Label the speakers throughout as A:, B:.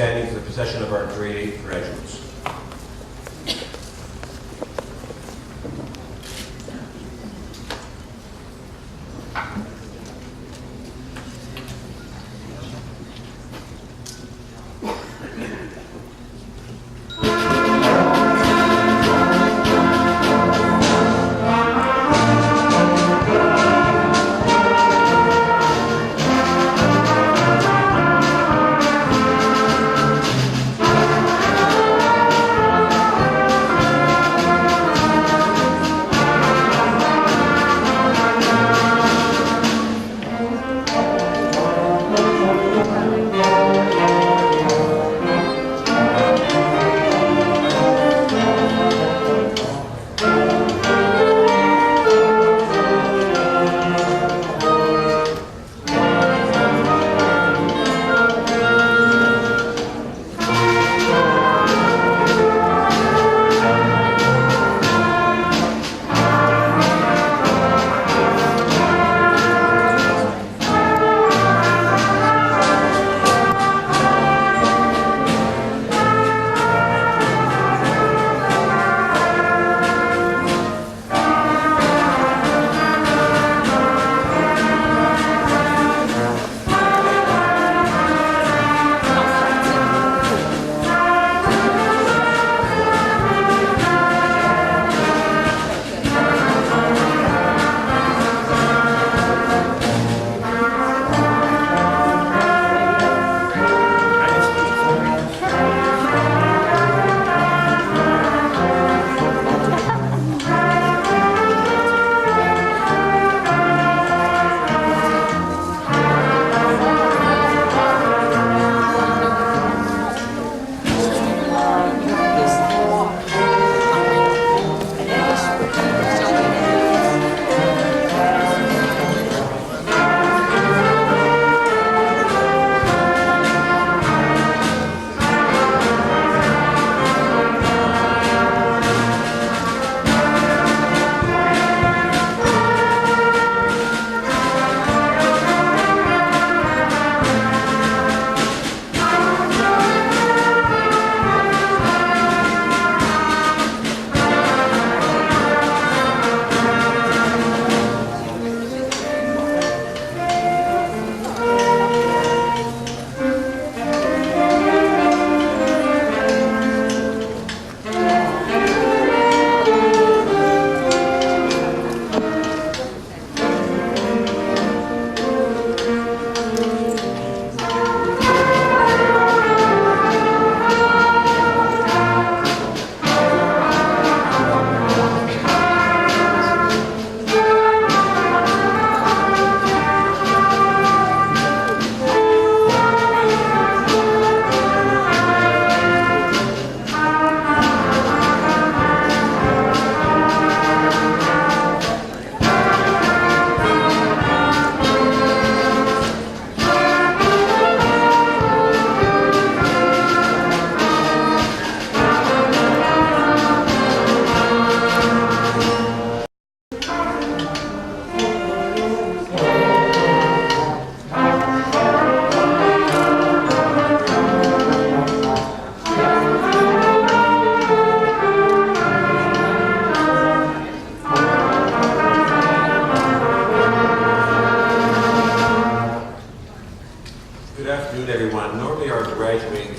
A: standing for the procession of our grade 8 graduates.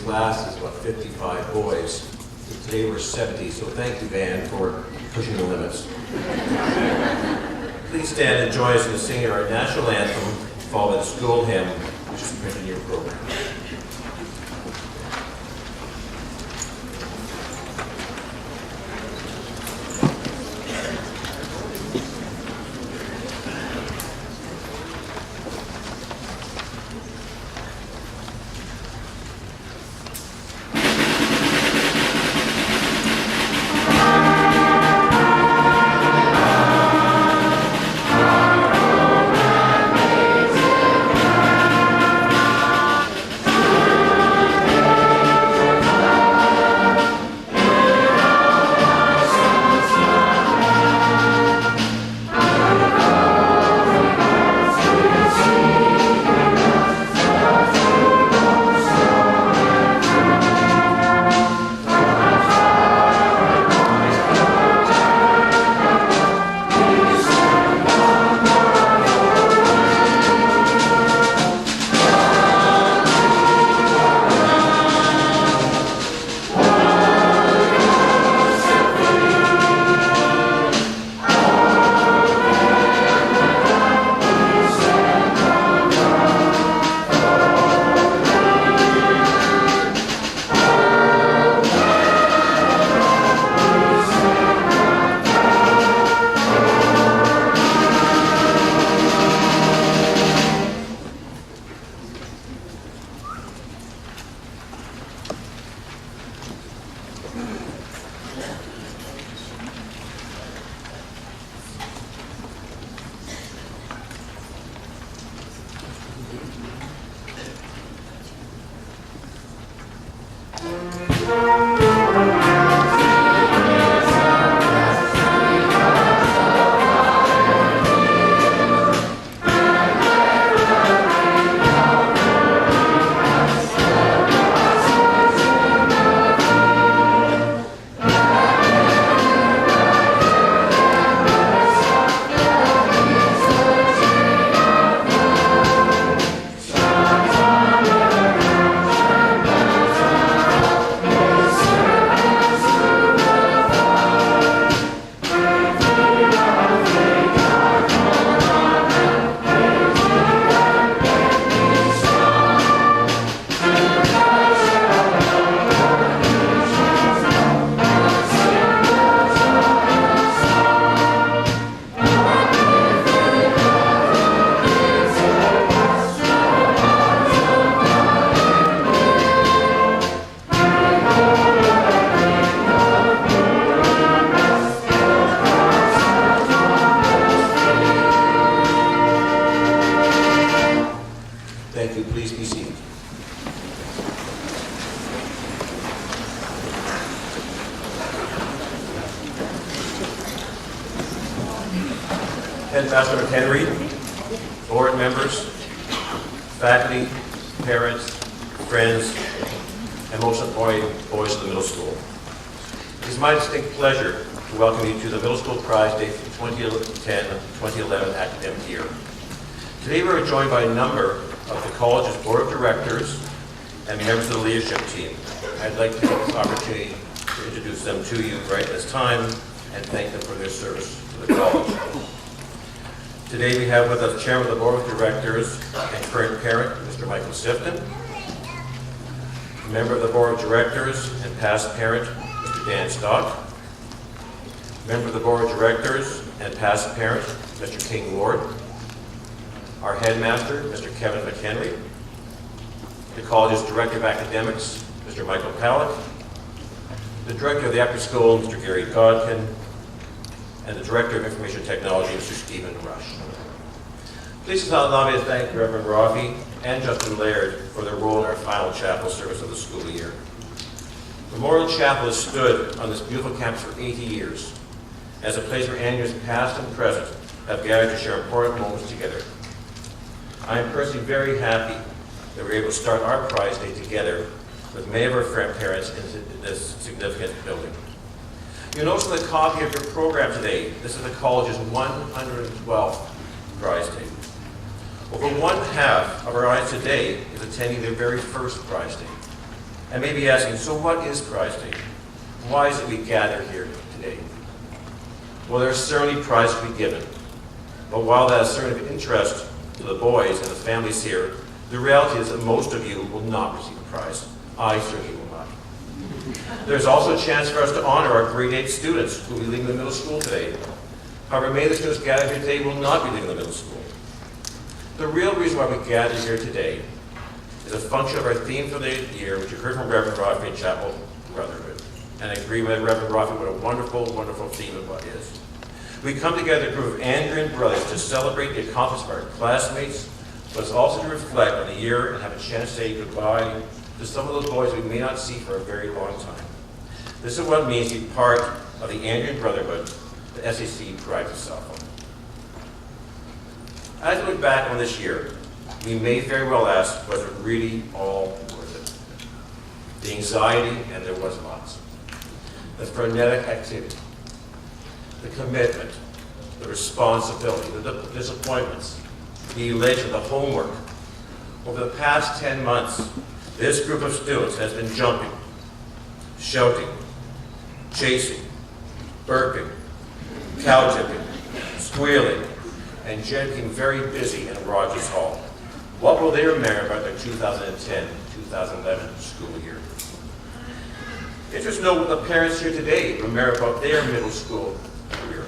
B: class is, what, 55 boys. Today we're 70, so thank you, band, for pushing the limits. Please stand and join us in singing our national anthem, followed by the school hymn, which is printed in your program. Thank you. Please be seated. Headmaster McHenry, board members, faculty, parents, friends, and most importantly, boys of the middle school. It is my distinct pleasure to welcome you to the Middle School Prize Day for 2010-2011 academic year. Today we are joined by a number of the college's board of directors and members of the leadership team. I'd like to take this opportunity to introduce them to you right at this time and thank them for their service to the college. Today we have with us Chairman of the Board of Directors and current parent, Mr. Michael Sifton, member of the Board of Directors and past parent, Mr. Dan Stock, member of the Board of Directors and past parent, Mr. King Ward, our headmaster, Mr. Kevin McHenry, the college's Director of Academics, Mr. Michael Pallett, the Director of the After School, Mr. Gary Godkin, and the Director of Information Technology, Mr. Stephen Rush. Please allow me to thank Reverend Rafi and Justin Laird for their role in our final chapel service of the school year. Memorial Chapel has stood on this beautiful campus for 80 years as a place where annuals past and present have gathered to share important moments together. I am personally very happy that we're able to start our prize day together with many of our friend parents in this significant building. You'll notice in the copy of your program today, this is the college's 112th prize day. Over one half of our audience today is attending their very first prize day. And may be asking, so what is prize day? Why is it we gather here today? Well, there's certainly prizes to be given. But while that is certainly of interest to the boys and the families here, the reality is that most of you will not receive a prize. I certainly will not. There's also a chance for us to honor our grade 8 students who will be leaving the middle school today. However, many of the students gathered here today will not be leaving the middle school. The real reason why we gathered here today is a function of our theme for the year, which you heard from Reverend Rafi in Chapel Brotherhood. And I agree with Reverend Rafi, what a wonderful, wonderful theme of what is. We come together, a group of Andrean brothers, to celebrate the accomplishments of our classmates, but it's also to reflect on the year and have a chance to say goodbye to some of those boys we may not see for a very long time. This is what it means to be part of the Andrean Brotherhood the SAC prides itself on. As we look back on this year, we may very well ask, was it really all worth it? The anxiety, and there was lots. The frenetic activity, the commitment, the responsibility, the disappointments, the elation, the homework. Over the past 10 months, this group of students has been jumping, shouting, chasing, burping, cow tipping, squealing, and getting very busy in Rogers Hall. What will they remember about their 2010-2011 school year? Interesting to know what the parents here today remember about their middle school career.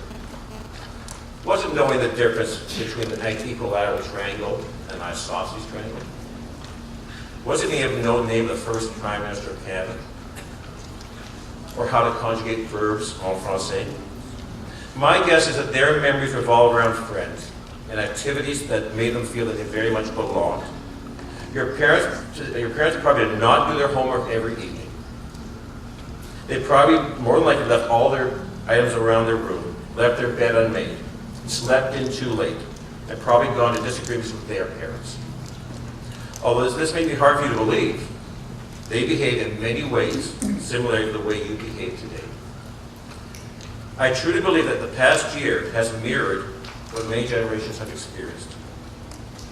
B: Was it knowing the difference between an equilateral triangle and an isosceles triangle? Was it being able to know the name of the first Prime Minister of Canada? Or how to conjugate verbs en français? My guess is that their memories revolve around friends and activities that made them feel that they very much belonged. Your parents probably did not do their homework every evening. They probably more than likely left all their items around their room, left their bed unmade, slept in too late, and probably gone to disagreements with their parents. Although this may be hard for you to believe, they behave in many ways similar to the way you behave today. I truly believe that the past year has mirrored what many generations have experienced.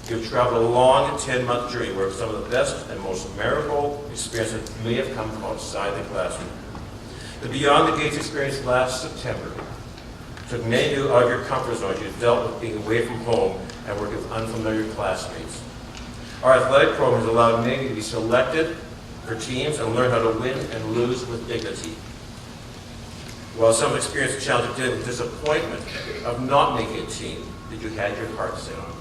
B: You've traveled a long 10-month journey where some of the best and most memorable experiences may have come from outside the classroom. The Beyond the Gates experience last September took many of you out of your comfort zone as you dealt with being away from home and working with unfamiliar classmates. Our athletic program has allowed many of you to be selected for teams and learn how to win and lose with dignity. While some have experienced the challenge of dealing with disappointment of not making a team that you had your heart set on.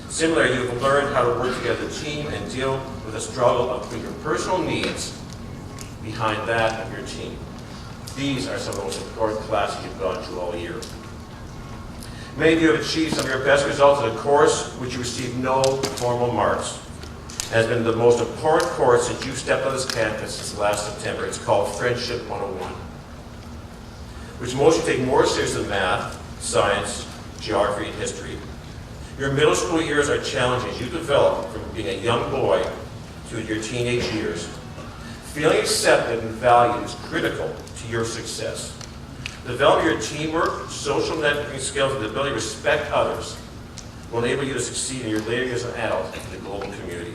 B: Similarly, you've learned how to work together as a team and deal with the struggle of putting your personal needs behind that of your team. These are some of the most important classes you've gone through all year. Many of you have achieved some of your best results in a course which you received no formal marks. It has been the most important course since you stepped on this campus since last September. It's called Friendship 101, which most of you take more seriously than math, science, geography, and history. Your middle school years are challenging as you develop from being a young boy to your teenage years. Feeling accepted and valued is critical to your success. Developing your teamwork, social networking skills, and the ability to respect others will enable you to succeed in your later years as an adult in the global community.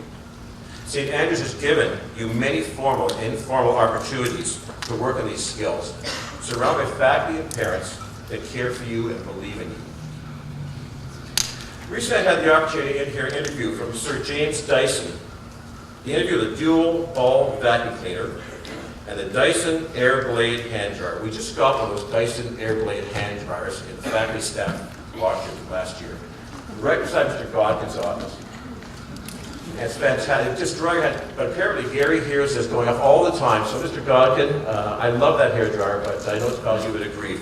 B: St. Andrews has given you many formal and informal opportunities to work on these skills, surrounded by faculty and parents that care for you and believe in you. Recently I had the opportunity to hear an interview from Sir James Dyson. The interview of the dual ball vacuum cleaner and the Dyson Airblade hand dryer. We just got one of those Dyson Airblade hand dryers in the faculty staff washroom last year, right beside Mr. Godkin's office. And it's fantastic. This dryer had, but apparently Gary hears this going off all the time. So Mr. Godkin, I love that hair dryer, but I know it's probably you would agree.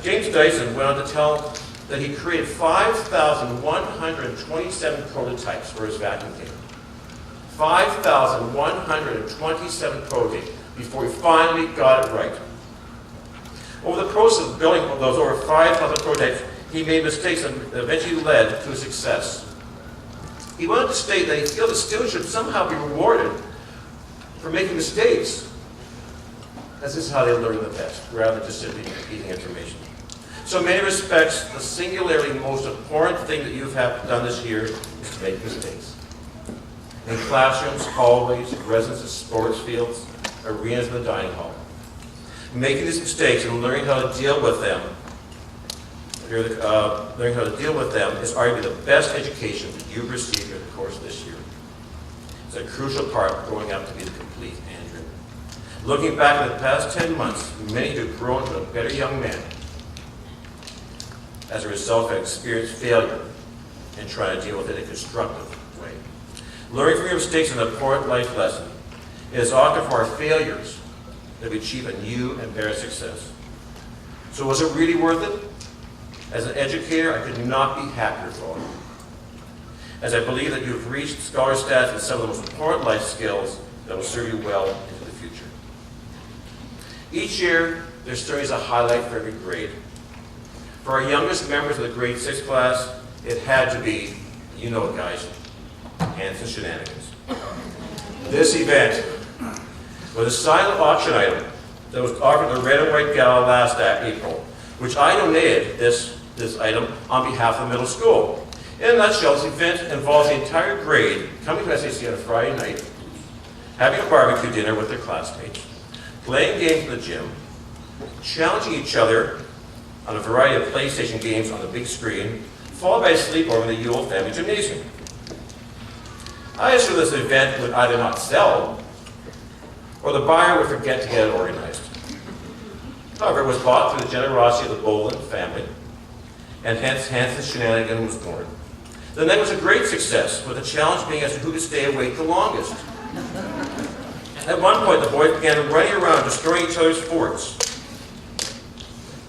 B: James Dyson went on to tell that he created 5,127 prototypes for his vacuum cleaner. 5,127 prototypes before he finally got it right. Over the process of building those over 5,000 prototypes, he made mistakes that eventually led to his success. He wanted to state that he feels that students should somehow be rewarded for making mistakes, as this is how they learn the best, rather than just simply repeating information. So in many respects, the singularly most important thing that you have done this year is to make mistakes. In classrooms, hallways, residences, sports fields, arenas, and the dining hall. Making these mistakes and learning how to deal with them is arguably the best education that you've received in the course of this year. It's a crucial part of growing up to be the complete Andrew. Looking back at the past 10 months, many of you have grown to a better young man as a result of experienced failure and trying to deal with it in a constructive way. Learning from your mistakes is an important life lesson. It is often from our failures that we achieve a new and better success. So was it really worth it? As an educator, I could not be happier for you, as I believe that you've reached scholar status in some of the most important life skills that will serve you well into the future. Each year, their story is a highlight for every grade. For our youngest members of the grade 6 class, it had to be, you know it guys, Hanson Shenanigans. This event was a silent auction item that was offered to the Red and White Gala last April, which I donated this item on behalf of the middle school. In a nutshell, this event involves the entire grade coming to SAC on a Friday night, having a barbecue dinner with their classmates, playing games in the gym, challenging each other on a variety of PlayStation games on the big screen, followed by a sleepover in the Ewell Family Gymnasium. I assume this event would either not sell, or the buyer would forget to get it organized. However, it was bought through the generosity of the Boland family, and hence Hanson's Shenanigan was born. The night was a great success, with the challenge being as to who could stay awake the longest. At one point, the boys began running around, destroying each other's forts.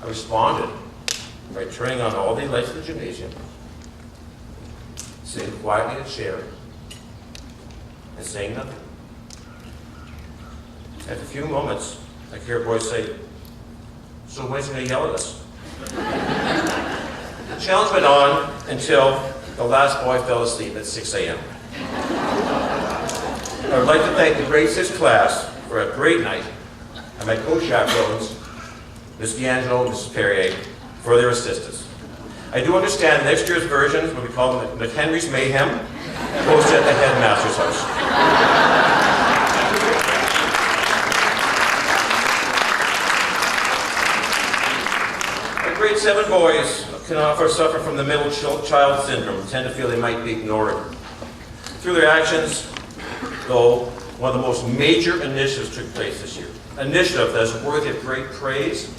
B: I responded by turning on all the lights in the gymnasium, sitting quietly in a chair, and saying nothing. After a few moments, I hear a voice say, "So when's he going to yell at us?" The challenge went on until the last boy fell asleep at 6 a.m. I would like to thank the grade 6 class for a great night, and my co-chaperones, Ms. D'Angelo and Mrs. Perrier, for their assistance. I do understand next year's version will be called McHenry's Mayhem, hosted at the headmaster's house. Our grade 7 boys can often suffer from the middle child syndrome, tend to feel they might be ignored. Through their actions, though, one of the most major initiatives took place this year. An initiative that is worthy of great praise,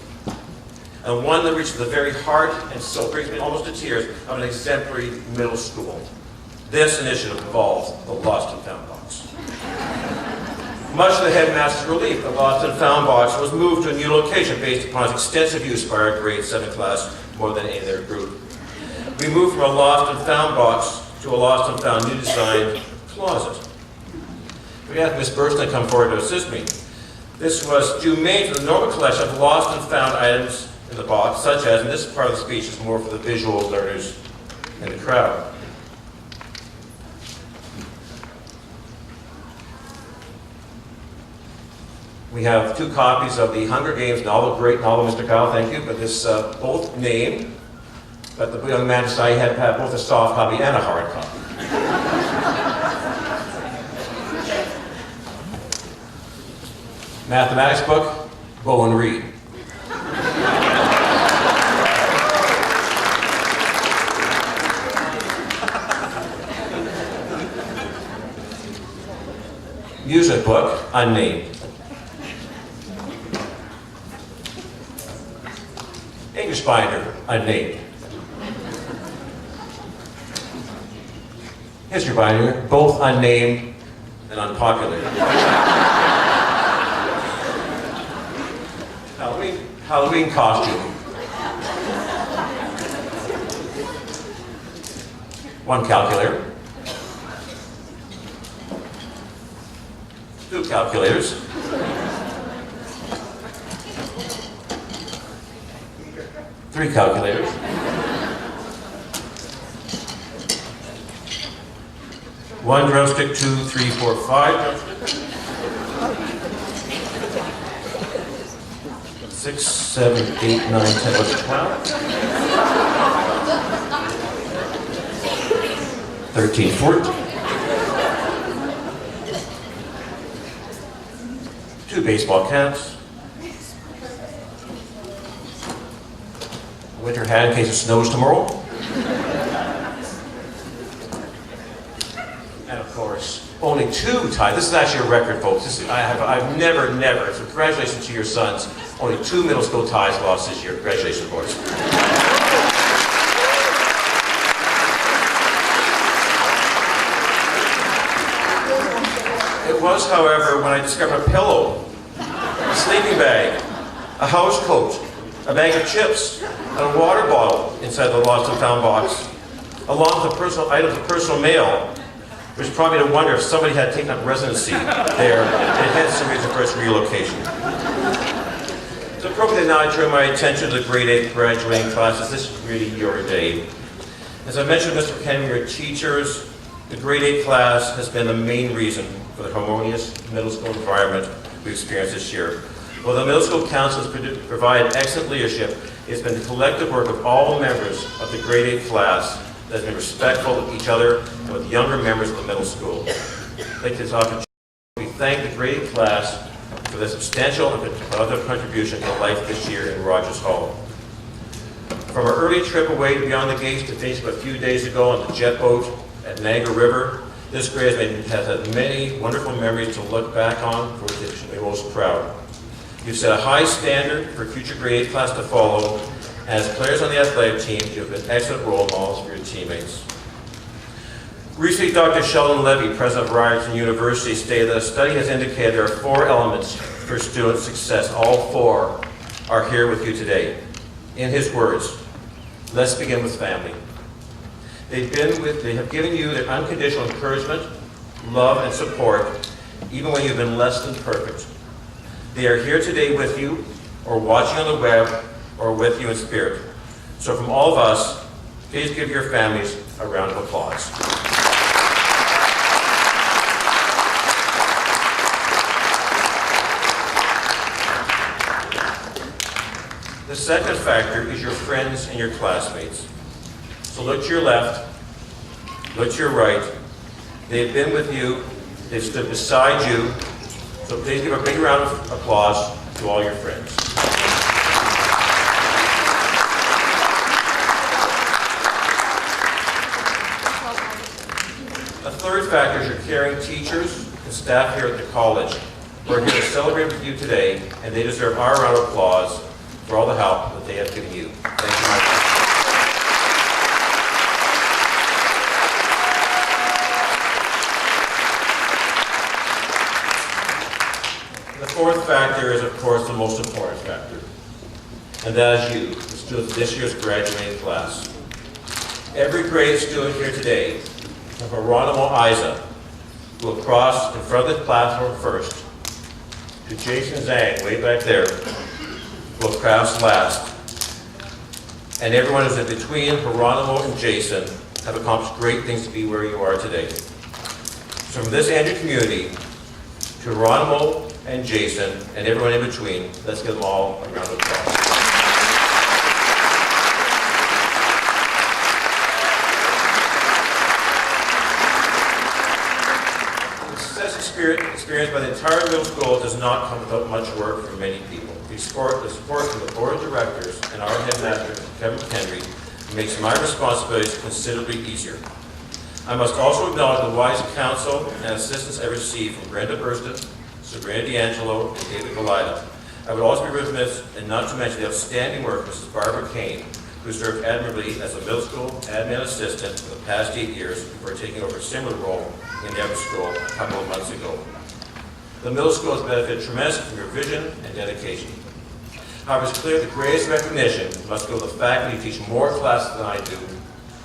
B: and one that reaches the very heart and so brings me almost to tears of an exemplary middle school. This initiative involves the Lost and Found Box. Much to the headmaster's relief, the Lost and Found Box was moved to a new location based upon its extensive use by our grade 7 class more than any other group. We moved from a Lost and Found Box to a Lost and Found new designed closet. We asked Ms. Burston to come forward to assist me. This was due mainly to the normal collection of lost and found items in the box, such as, and this part of the speech is more for the visual learners in the crowd. We have 2 copies of the Hunger Games novel, great novel, Mr. Kyle, thank you, but this both named, but the young man decided he had to have both a soft copy and a hard copy. Mathematics book, Bowen Reed. Music book, unnamed. English binder, unnamed. History binder, both unnamed and unpopular. Halloween costume. 1 calculator. 2 calculators. 3 calculators. 1 drumstick, 2, 3, 4, 5 drumsticks. 6, 7, 8, 9, 10, 11, 12. 13, 14. 2 baseball caps. A winter hat in case it snows tomorrow. And of course, only 2 ties. This is actually a record, folks. I've never, so congratulations to your sons. Only 2 middle school ties lost this year. Congratulations, boys. It was, however, when I discovered a pillow, a sleeping bag, a house coat, a bag of chips, and a water bottle inside the Lost and Found box, along with the personal items of personal mail, which prompted me to wonder if somebody had taken up residency there and hence some reason for its relocation. It's appropriate now I turn my attention to the grade 8 graduating classes. This is really your day. As I mentioned, Mr. McHenry, your teachers, the grade 8 class has been the main reason for the harmonious middle school environment we've experienced this year. While the middle school councils provide excellent leadership, it's been the collective work of all members of the grade 8 class that has been respectful of each other and with younger members of the middle school. I'd like to we thank the grade 8 class for the substantial and productive contribution to life this year in Rogers Hall. From our early trip away beyond the gates to finish a few days ago on the jet boat at Niagara River, this grade has had many wonderful memories to look back on for which they should be most proud. You've set a high standard for future grade 8 class to follow. As players on the athletic team, you have been excellent role models for your teammates. Recently, Dr. Sheldon Levy, president of Ryerson University, stated that a study has indicated there are 4 elements for student success. All 4 are here with you today. In his words, let's begin with family. They have given you their unconditional encouragement, love, and support, even when you've been less than perfect. They are here today with you, or watching on the web, or with you in spirit. So from all of us, please give your families a round of applause. The second factor is your friends and your classmates. So look to your left, look to your right. They've been with you, they've stood beside you, so please give a big round of applause to all your friends. A third factor is your caring teachers and staff here at the college. We're here to celebrate with you today, and they deserve our round of applause for all the help that they have given you. Thank you, my friends. The fourth factor is, of course, the most important factor, and that is you, the students of this year's graduating class. Every grade student here today, from Geronimo Isa, will cross in front of the platform first, to Jason Zhang, way back there, will cross last. And everyone who's in between Geronimo and Jason have accomplished great things to be where you are today. So from this Andrew community, to Geronimo and Jason, and everyone in between, let's give them all a round of applause. Experienced by the entire middle school does not come without much work from many people. The support from the board of directors and our headmaster, Kevin McHenry, makes my responsibilities considerably easier. I must also acknowledge the wise counsel and assistance I received from Brenda Burston, Sabrina D'Angelo, and David Galida. I would also be remiss and not to mention the outstanding work of Mrs. Barbara Kane, who served admirably as a middle school admin assistant for the past 8 years before taking over a similar role in the upper school a couple of months ago. The middle school has benefited tremendously from your vision and dedication. However, it's clear the greatest recognition must go to the fact that you teach more classes than I do,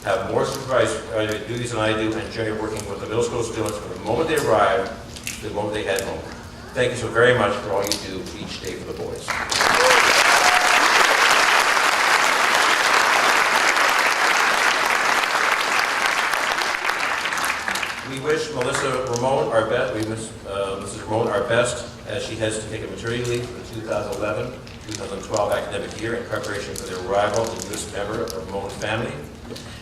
B: have more supervisory duties than I do, and enjoy working with the middle school students from the moment they arrive to the moment they head home. Thank you so very much for all you do each day for the boys. We wish Melissa Ramon our best. We wish Mrs. Ramon our best as she heads to take a maternity leave for the 2011-2012 academic year in preparation for the arrival of the newest member of the Ramon family.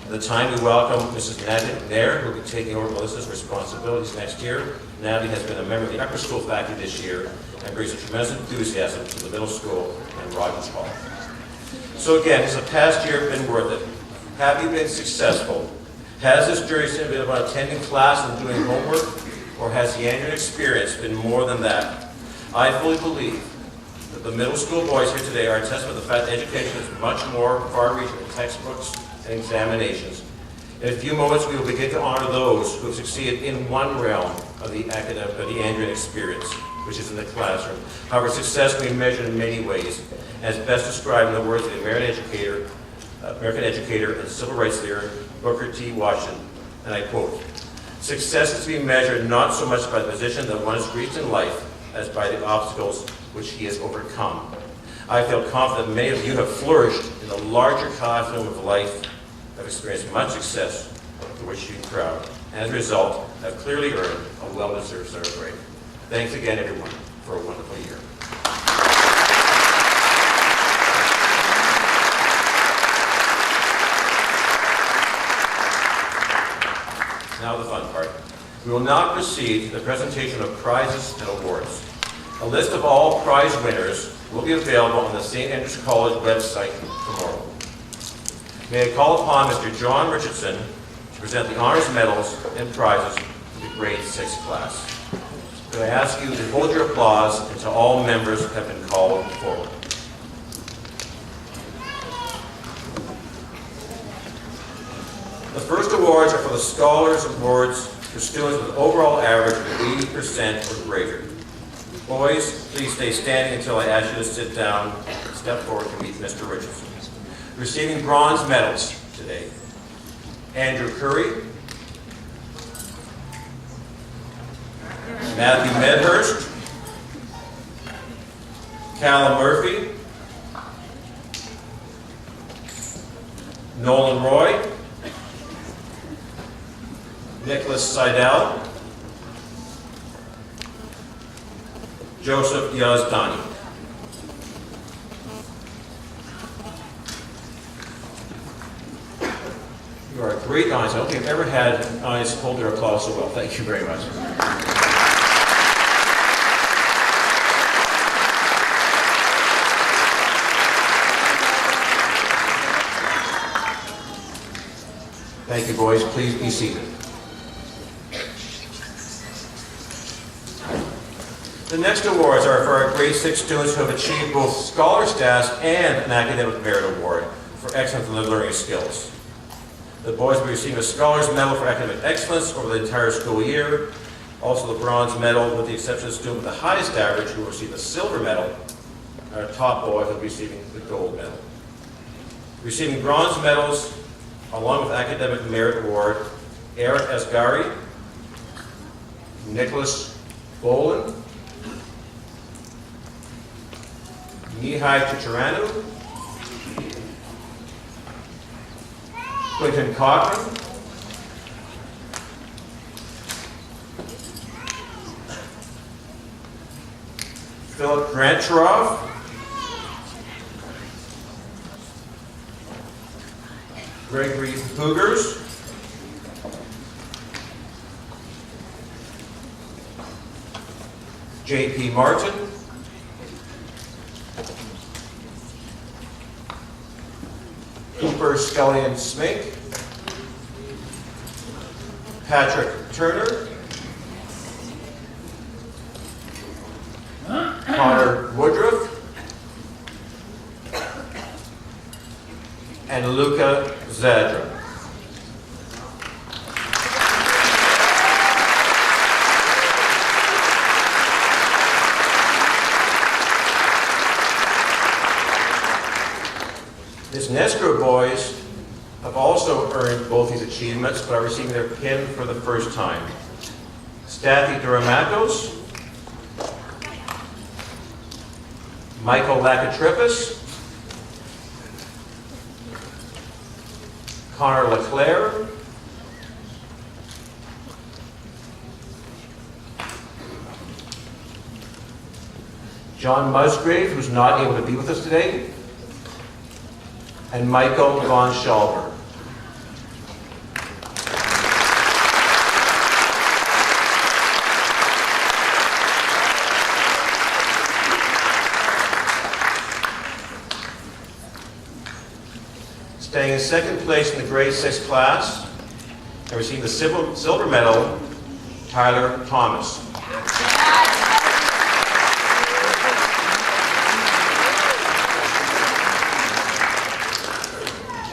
B: At the time, we welcome Mrs. Natalie Nair, who will be taking over Melissa's responsibilities next year. Natalie has been a member of the upper school faculty this year and brings a tremendous enthusiasm to the middle school and Rogers Hall. So again, has the past year been worth it? Have you been successful? Has this journey simply been about attending class and doing homework, or has the annual experience been more than that? I fully believe that the middle school boys here today are a testament to the fact that education is much more far-reaching than textbooks and examinations. In a few moments, we will begin to honor those who have succeeded in one realm of the academic, of the Andrew experience, which is in the classroom. However, success can be measured in many ways, as best described in the words of the American educator and civil rights leader, Booker T. Washington, and I quote, "Success is to be measured not so much by the position that one has reached in life as by the obstacles which he has overcome." I feel confident many of you have flourished in the larger classroom of life, have experienced much success for which you are proud, and as a result, have clearly earned a well-deserved celebrate. Thanks again, everyone, for a wonderful year. Now the fun part. We will now proceed to the presentation of prizes and awards. A list of all prize winners will be available on the St. Andrews College website tomorrow. May I call upon Mr. John Richardson to present the honors medals and prizes to the grade 6 class. Could I ask you to hold your applause until all members have been called forward. The first awards are for the Scholars Awards for students with overall average of 80% or greater. Boys, please stay standing until I ask you to sit down and step forward to meet Mr. Richardson. Receiving bronze medals today, Andrew Curry, Matthew Medhurst, Callum Murphy, Nolan Roy, Nicholas Seidel, Joseph Yazdani. You are great eyes. I don't think I've ever had eyes hold their applause so well. Thank you very much. Thank you, boys. Please be seated. The next awards are for our grade 6 students who have achieved both scholar status and an academic merit award for excellence in learning skills. The boys will be receiving a Scholar's Medal for academic excellence over the entire school year. Also the bronze medal, with the exception of the student with the highest average, who will receive the silver medal. Our top boys will be receiving the gold medal. Receiving bronze medals, along with academic merit award, Eric Asgari, Nicholas Bolin, Mihai Chicharanu, Quentin Cochran, Philip Grancherov, Gregory Hoogers, J.P. Martin, Cooper Scullion Smink, Patrick Turner, Connor Woodruff, and Luca Zadra. This next group of boys have also earned both these achievements, but are receiving their pin for the first time. Staffy Duramatos, Michael Lakatrippis, Connor LeClaire, John Musgrave, who's not able to be with us today, and Michael von Schalberg. Staying in second place in the grade 6 class and receiving the silver medal, Tyler Thomas.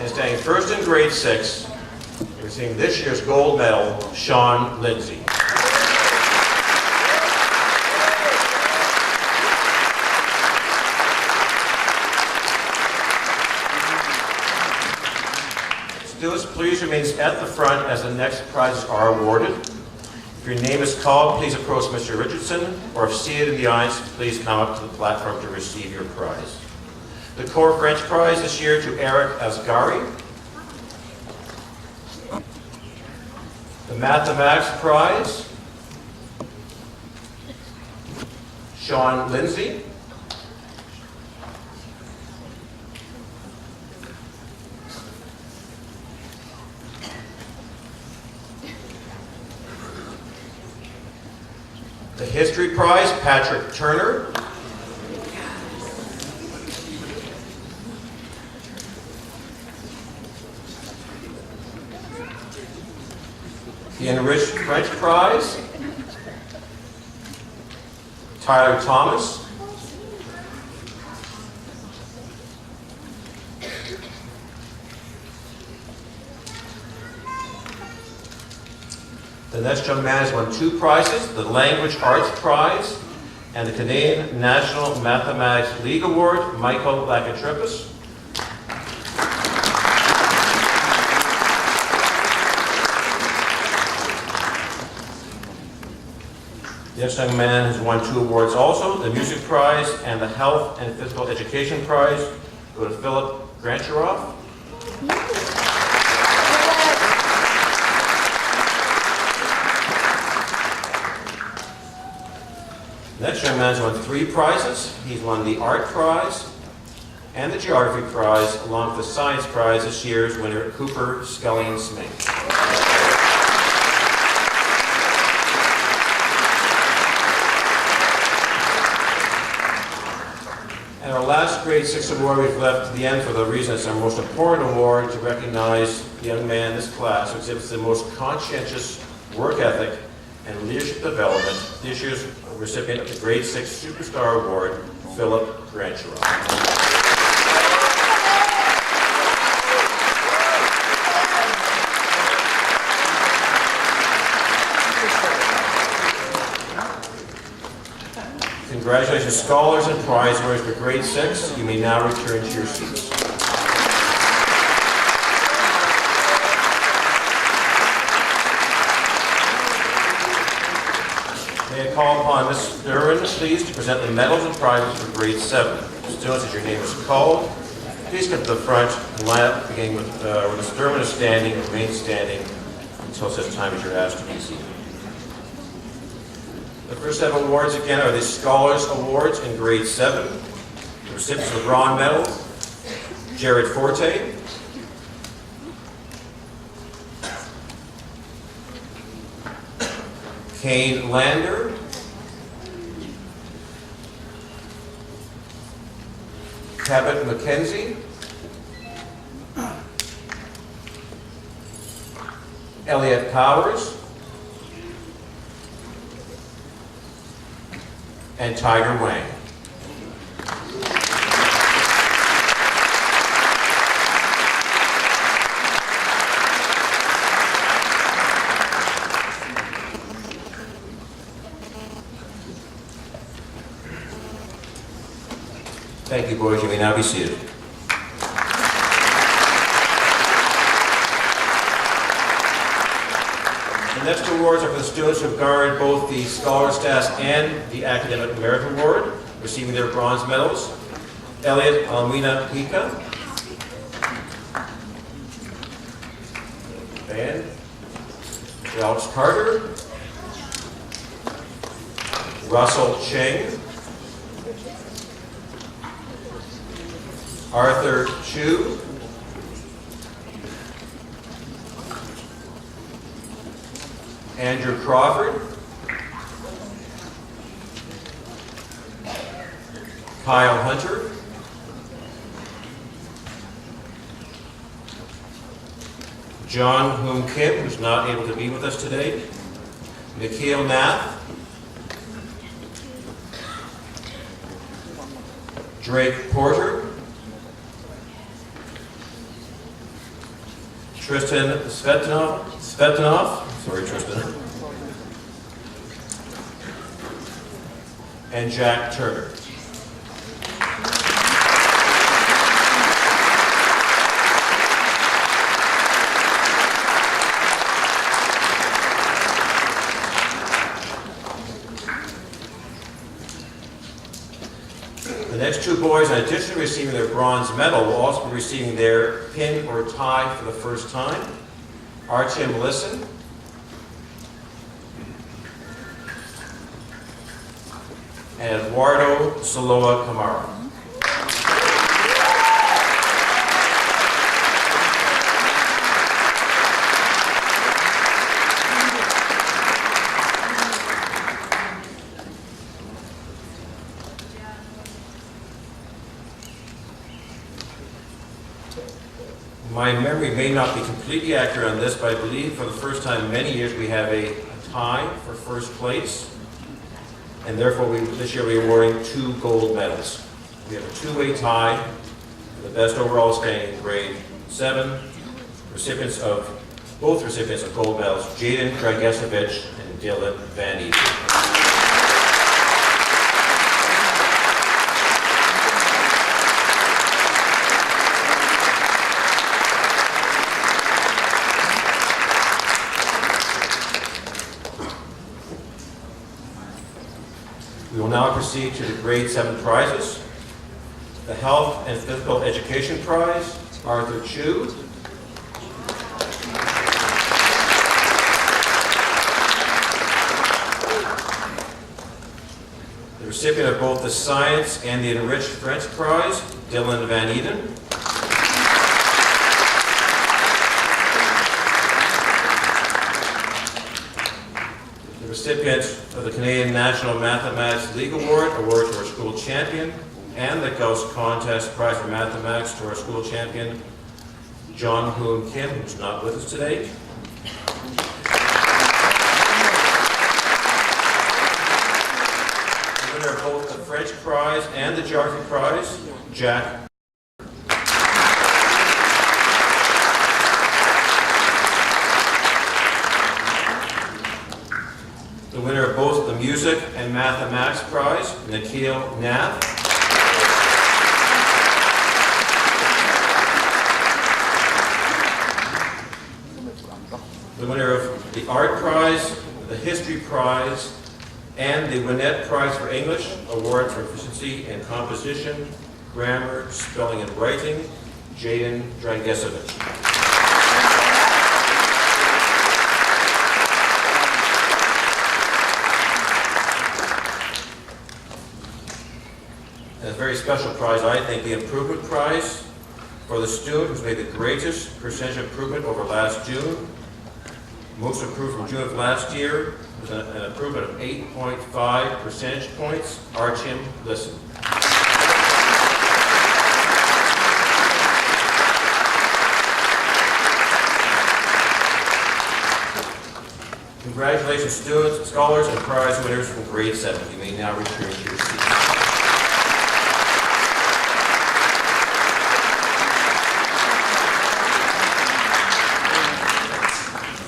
B: And staying first in grade 6 and receiving this year's gold medal, Sean Lindsay. Students, please remain at the front as the next prizes are awarded. If your name is called, please approach Mr. Richardson, or if seated in the audience, please come up to the platform to receive your prize. The Core French Prize this year to Eric Asgari. The Mathematics Prize, Sean Lindsay. The History Prize, Patrick Turner. The Enriched French Prize, Tyler Thomas. The next young man has won 2 prizes, the Language Arts Prize and the Canadian National Mathematics League Award, Michael Lakatrippis. The next young man has won 2 awards also, the Music Prize and the Health and Physical Education Prize. Go to Philip Grancheroff. The next young man has won 3 prizes. He's won the Art Prize and the Geography Prize, along with the Science Prize this year's winner, Cooper Scullion Smith. And our last grade 6 award we've left to the end for the reason it's our most important award to recognize the young man in this class who exhibits the most conscientious work ethic and leadership development. This year's recipient of the grade 6 Superstar Award, Philip Grancheroff. Congratulations, scholars and prize winners for grade 6. You may now return to your seats. May I call upon Ms. Duran, please, to present the medals and prizes for grade 7. Students, as your name is called, please come to the front and line up, beginning with where Ms. Duran is standing, and remain standing until such time as you're asked to be seated. The first set of awards again are the Scholars Awards in grade 7. The recipients of the bronze medal, Jared Forte, Kane Lander, Cabot McKenzie, Elliot Powers, and Tiger Wang. Thank you, boys. You may now be seated. The next awards are for the students who have garnered both the Scholar's Task and the Academic Merit Award, receiving their bronze medals. Elliot Almina Pica. And Alex Carter. Russell Cheng. Arthur Chu. Andrew Crawford. Kyle Hunter. John Hoon Kim, who's not able to be with us today. Nikhil Nath. Drake Porter. Tristan Svetanov, sorry Tristan, and Jack Turner. The next 2 boys, in addition to receiving their bronze medal, will also be receiving their pin or tie for the first time. Artyom Lissin, and Eduardo Saloa Camara. My memory may not be completely accurate on this, but I believe for the first time in many years we have a tie for first place, and therefore this year we're awarding 2 gold medals. We have a 2-way tie for the best overall standing in grade 7. Both recipients of gold medals, Jaden Dragesevich and Dylan Van Eden. We will now proceed to the grade 7 prizes. The Health and Physical Education Prize, Arthur Chu. The recipient of both the Science and the Enriched French Prize, Dylan Van Eden. The recipient of the Canadian National Mathematics League Award to our school champion, and the Gauss Contest Prize for Mathematics to our school champion, John Hoon Kim, who's not with us today. The winner of both the French Prize and the Geography Prize, Jack. The winner of both the Music and Mathematics Prize, Nikhil Nath. The winner of the Art Prize, the History Prize, and the Winnett Prize for English, award for proficiency in composition, grammar, spelling, and writing, Jaden Drangesevich. And a very special prize, I think, the Improvement Prize for the student who's made the greatest percentage improvement over last June. Most improved from June of last year was an improvement of 8.5 percentage points. Archim Listen. Congratulations, students, scholars, and prize winners from grade 7. You may now return to your seats.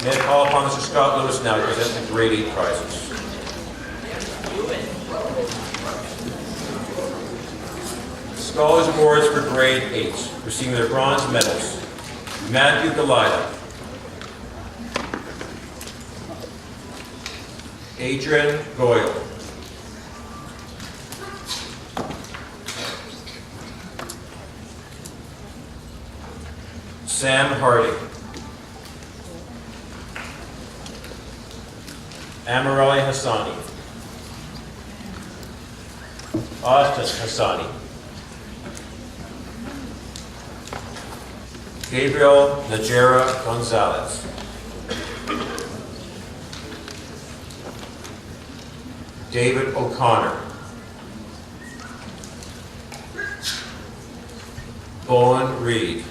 B: May I call upon Mr. Scott Lewis now to present the grade 8 prizes. Scholars Awards for grade 8, receiving their bronze medals. Matthew Galida, Adrian Goyle, Sam Harding, Amarali Hassani, Austin Hassani, Gabriel Najera Gonzalez, David O'Connor, Bowen Reed,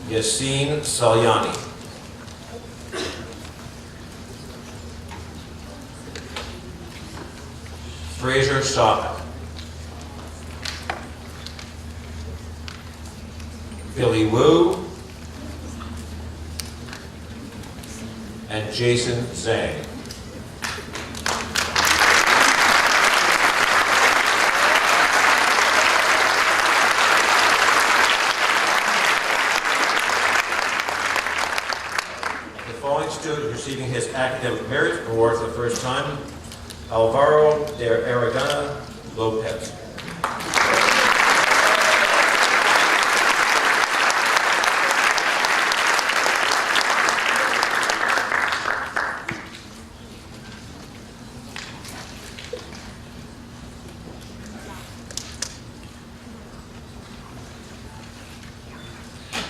B: Yassine Salyani, Fraser Sopick, Billy Wu, and Jason Zhang. The following student receiving his Academic Merit Award for the first time, Alvaro de Aragana Lopez.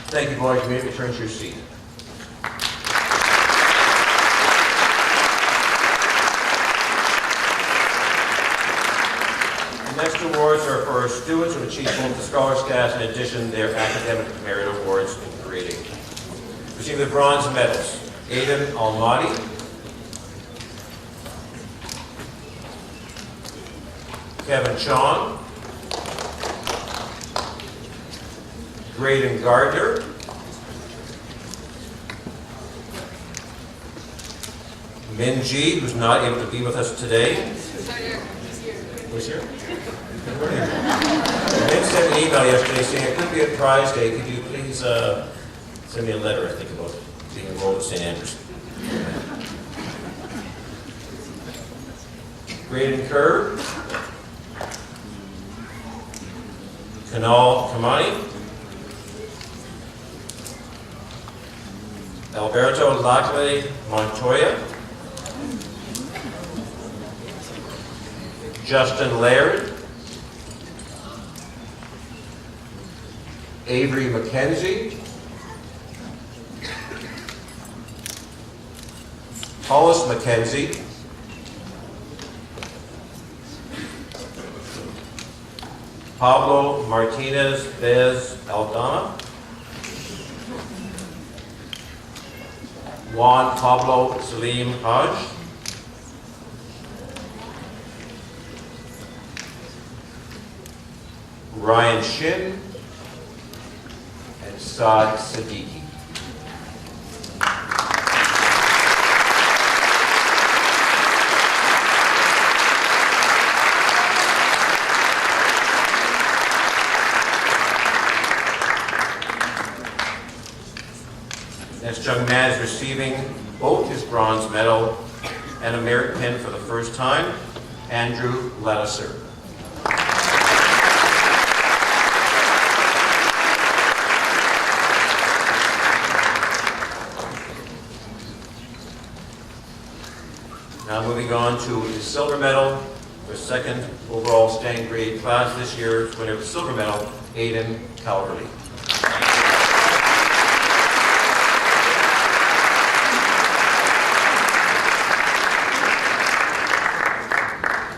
B: Thank you, boys. You may return to your seat. The next awards are for our students who achieved both the scholar status in addition to their academic merit awards in grade 8. Receiving the bronze medals, Aidan Almadi, Kevin Chong, Graydon Gardner, Min Ji, who's not able to be with us today. Who's here? Good morning. Min sent an email yesterday saying it could be a prize day. Could you please send me a letter, I think, about being enrolled at St. Andrews. Graydon Kerr, Kanal Kamani, Alberto Lackley Montoya, Justin Laird, Avery McKenzie, Hollis McKenzie, Pablo Martinez Bez Aldana, Juan Pablo Salim Haj, Ryan Shin, and Saad Siddiqui. Next young man is receiving both his bronze medal and a merit pin for the first time, Andrew Lattiser. Now moving on to the silver medal for second overall staying grade class this year, winner of the silver medal, Aidan Calverley.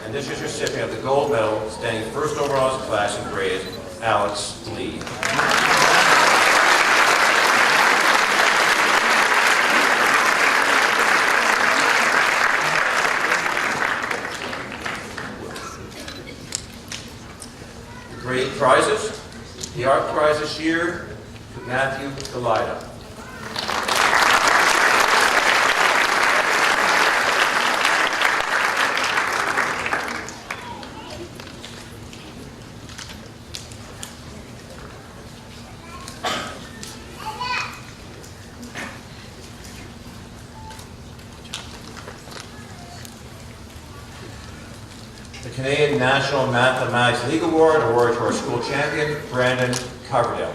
B: And this year's recipient of the gold medal, staying first overall in his class in grade, Alex Lee. Grade prizes. The art prize this year to Matthew Galida. The Canadian National Mathematics League Award, awarded to our school champion, Brandon Coverdale.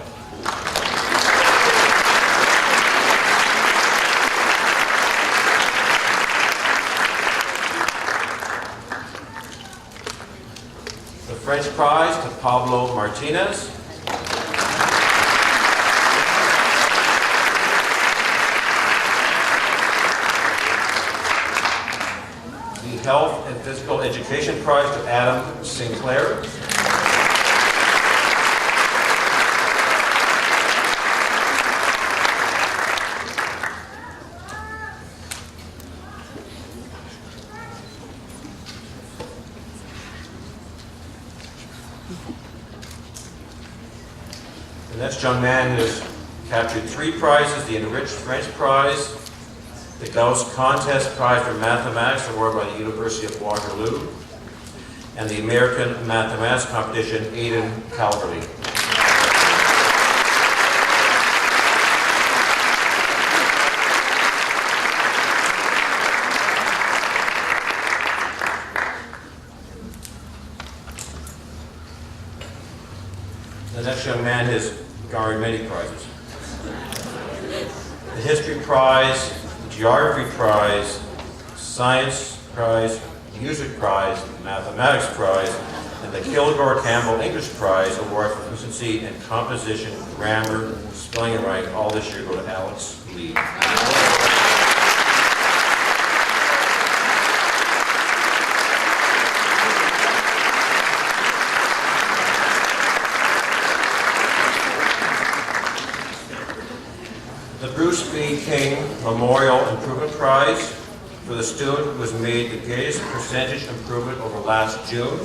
B: The French prize to Pablo Martinez. The Health and Physical Education Prize to Adam Sinclair. The next young man has captured 3 prizes: the Enriched French Prize, the Gauss Contest Prize for Mathematics, awarded by the University of Waterloo, and the American Mathematics Competition, Aidan Calverley. The next young man has garnered many prizes. The History Prize, the Geography Prize, Science Prize, Music Prize, Mathematics Prize, and the Kilgore Campbell English Prize, award for proficiency in composition, grammar, spelling and writing. All this year go to Alex Lee. The Bruce B. King Memorial Improvement Prize for the student who has made the greatest percentage improvement over last June.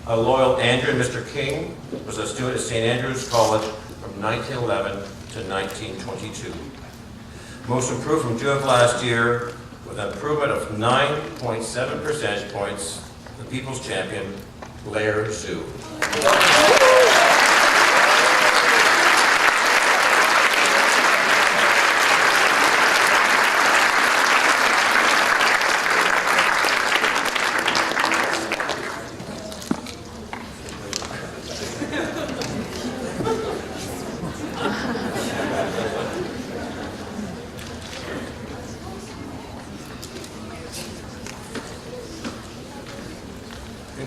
B: A loyal Andrew, Mr. King was a student at St. Andrews College from 1911 to 1922. Most improved from June of last year with an improvement of 9.7 percentage points, the People's Champion, Blair Sue.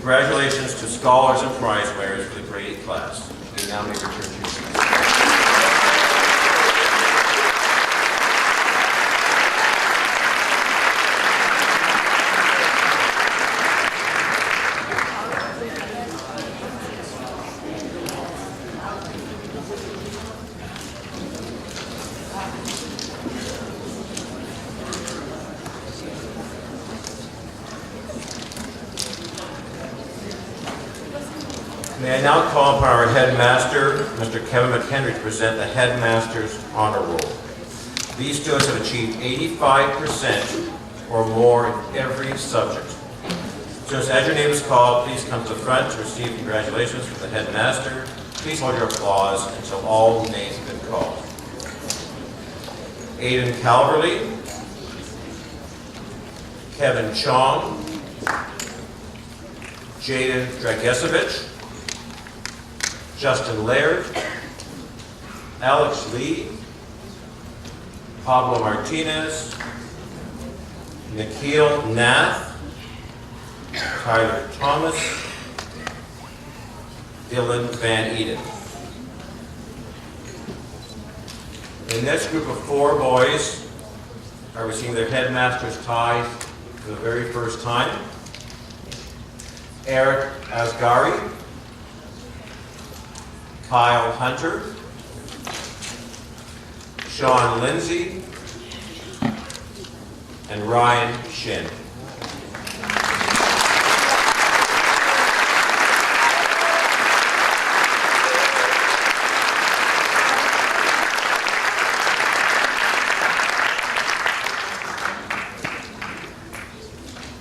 B: Congratulations to scholars and prize winners for the grade 8 class. You now may return to your seats. May I now call upon our headmaster, Mr. Kevin McHenry, to present the headmaster's honor roll. These students have achieved 85% or more in every subject. Students, as your name is called, please come to the front to receive congratulations from the headmaster. Please hold your applause until all names have been called. Aiden Calverley, Kevin Chong, Jaden Dragesevich, Justin Laird, Alex Lee, Pablo Martinez, Nikhil Nath, Tyler Thomas, Dylan Van Eden. The next group of 4 boys are receiving their headmaster's tie for the very first time. Eric Asgari, Kyle Hunter, Sean Lindsay, and Ryan Shin.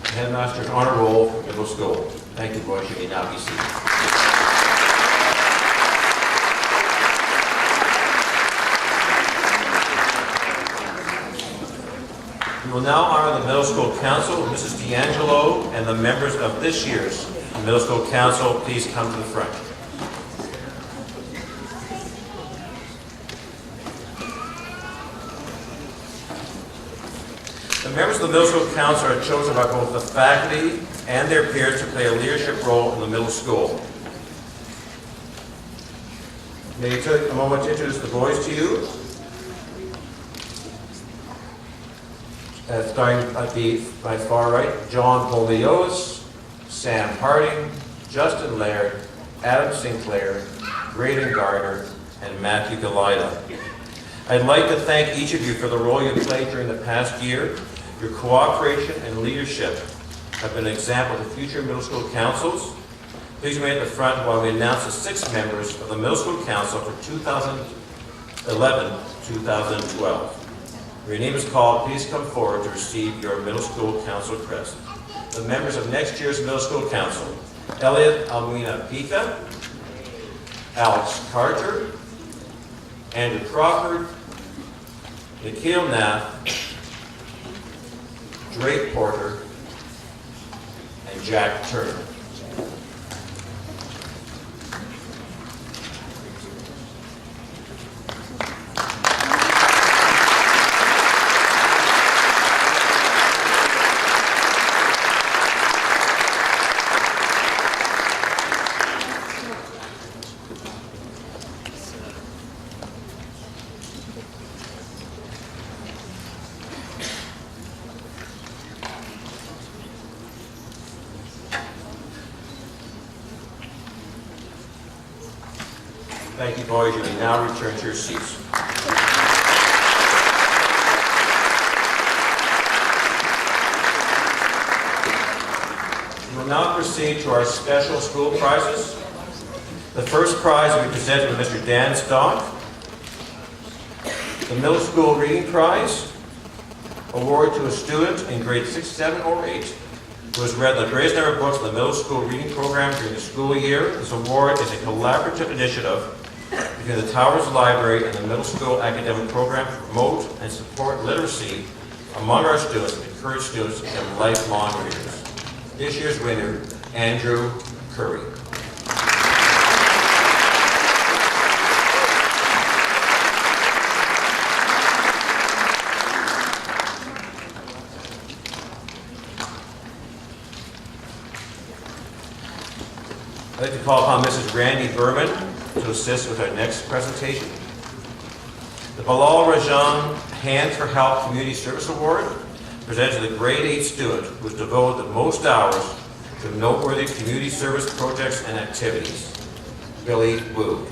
B: Headmaster's honor roll for middle school. Thank you, boys. You may now be seated. We will now honor the Middle School Council, Mrs. D'Angelo, and the members of this year's Middle School Council. Please come to the front. The members of the Middle School Council are chosen by both the faculty and their peers to play a leadership role in the middle school. May I take a moment to introduce the boys to you. Starting at my far right, John Polios, Sam Harding, Justin Laird, Adam Sinclair, Graydon Gardner, and Matthew Galida. I'd like to thank each of you for the role you played during the past year. Your cooperation and leadership have been an example to future middle school councils. Please remain at the front while we announce the 6 members of the Middle School Council for 2011-2012. When your name is called, please come forward to receive your Middle School Council crest. The members of next year's Middle School Council: Elliot Almina Pita, Alex Carter, Andrew Crawford, Nikhil Nath, Drake Porter, and Jack Turner. Thank you, boys. You may now return to your seats. We will now proceed to our special school prizes. The first prize will be presented to Mr. Dan Stock. The Middle School Reading Prize, awarded to a student in grade 6, 7, or 8 who has read the greatest number of books in the middle school reading program during the school year. This award is a collaborative initiative between the Towers Library and the middle school academic program to promote and support literacy among our students and encourage students to become lifelong readers. This year's winner, Andrew Curry. I'd like to call upon Mrs. Randy Berman to assist with our next presentation. The Bilal Rajan Hand for Help Community Service Award presented to the grade 8 student who has devoted the most hours to noteworthy community service projects and activities. Billy Wu.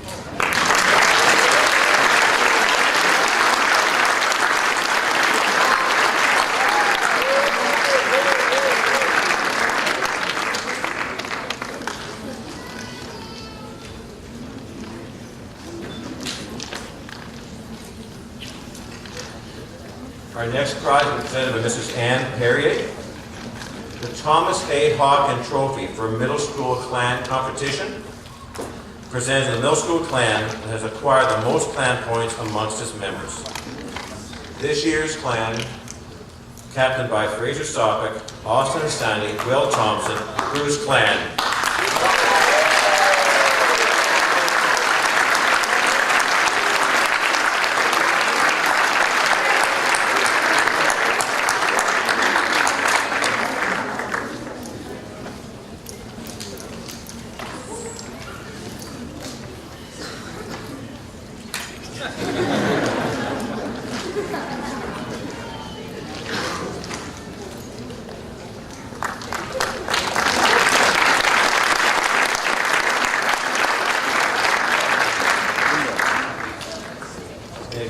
B: Our next prize is presented by Mrs. Ann Perrier. The Thomas A. Hawken Trophy for Middle School Clan Competition, presented to the middle school clan that has acquired the most clan points amongst its members. This year's clan, captained by Fraser Sopik, Austin Astani, Will Thompson, Bruce Clan.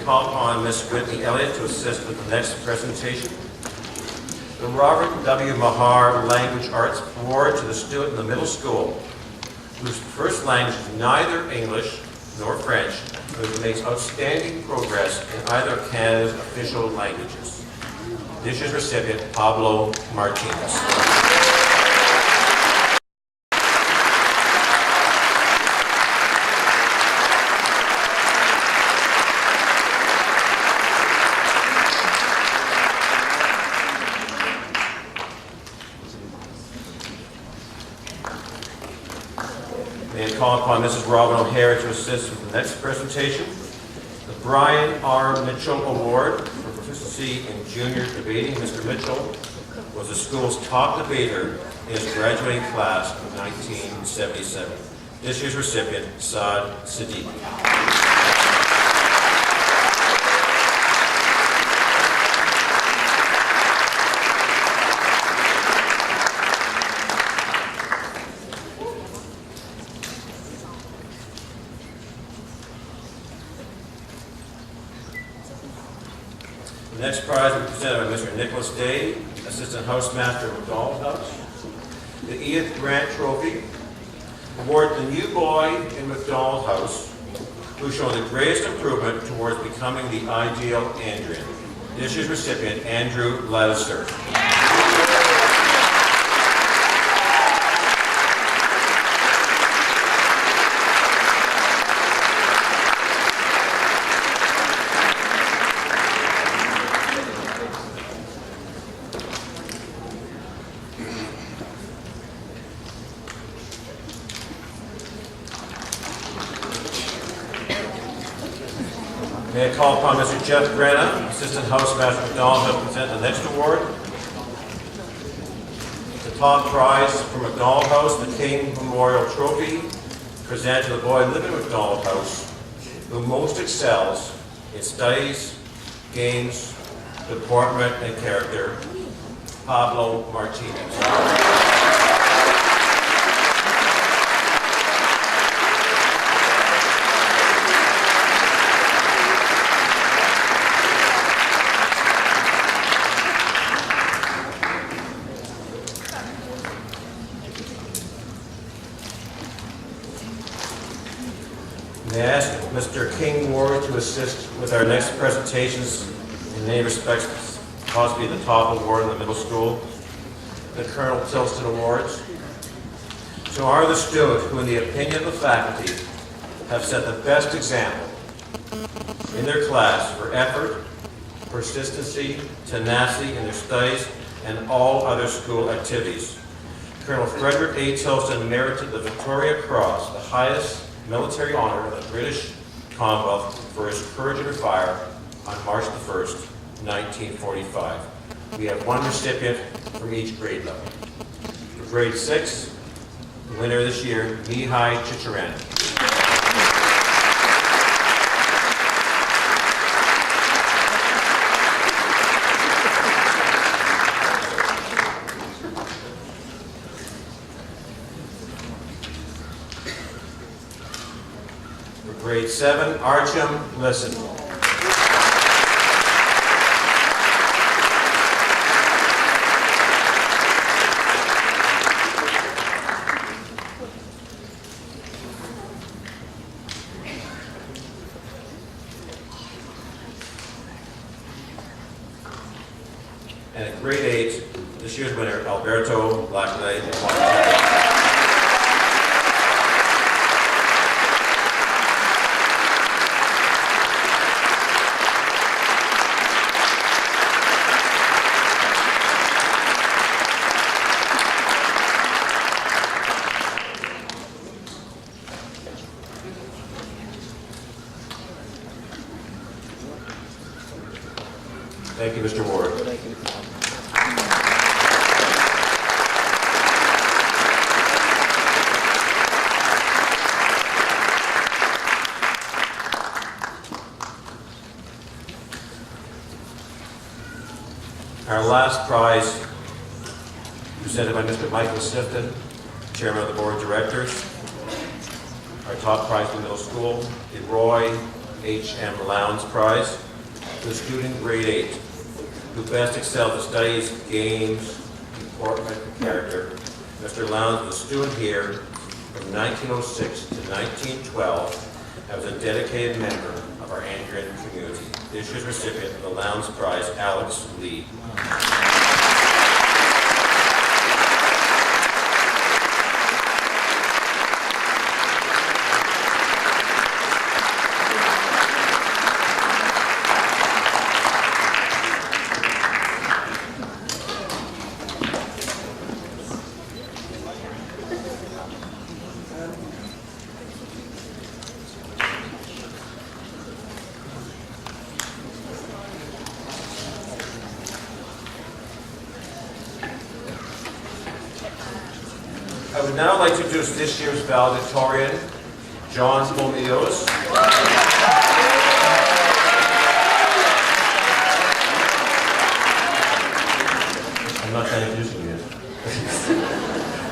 B: Call upon Ms. Whitney Elliott to assist with the next presentation. The Robert W. Mahar Language Arts Award to the student in the middle school whose first language is neither English nor French, but who makes outstanding progress in either of Canada's official languages. This year's recipient, Pablo Martinez. May I call upon Mrs. Robin O'Hare to assist with the next presentation. The Brian R. Mitchell Award for proficiency in junior debating. Mr. Mitchell was the school's top debater in his graduating class of 1977. This year's recipient, Saad Siddiqui. The next prize will be presented by Mr. Nicholas Day, Assistant Housemaster of McDonald House. The Edith Grant Trophy, award the new boy in McDonald House who showed the greatest improvement towards becoming the ideal Andrian. This year's recipient, Andrew Laddister. May I call upon Mr. Jeff Brenna, Assistant Housemaster of McDonald House, to present the next award. The top prize for McDonald House, the King Memorial Trophy, presented to the boy living in McDonald House who most excels in studies, games, deportment, and character, Pablo Martinez. May I ask Mr. King Ward to assist with our next presentations in many respects, possibly the top award in the middle school, the Colonel Tilston Awards. So are the students who, in the opinion of the faculty, have set the best example in their class for effort, persistency, tenacity in their studies, and all other school activities. Colonel Frederick A. Tilston merited the Victoria Cross, the highest military honor of the British Commonwealth, for his courage under fire on March the 1st, 1945. We have one recipient from each grade level. For grade 6, The winner this year, Mihai Chicharani. For grade 7, Artyom Listen. And at grade 8, this year's winner, Alberto Blackley. Thank you, Mr. Ward. Our last prize, presented by Mr. Michael Sifton, Chairman of the Board of Directors. Our top prize in middle school, the Roy H.M. Lowndes Prize, to a student grade 8 who best excelled in studies, games, important character. Mr. Lowndes was a student here from 1906 to 1912 and was a dedicated member of our Anglican community. This year's recipient of the Lowndes Prize, Alex Lee. I would now like to introduce this year's valedictorian, John Pomios. I'm not done introducing you yet.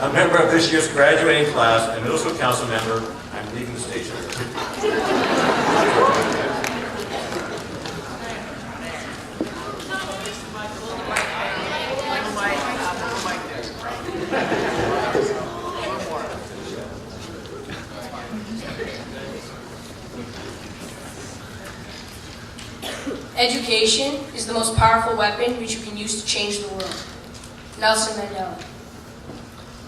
B: A member of this year's graduating class and middle school council member, I'm leaving the stage.
C: Education is the most powerful weapon which you can use to change the world. Nelson Mandela.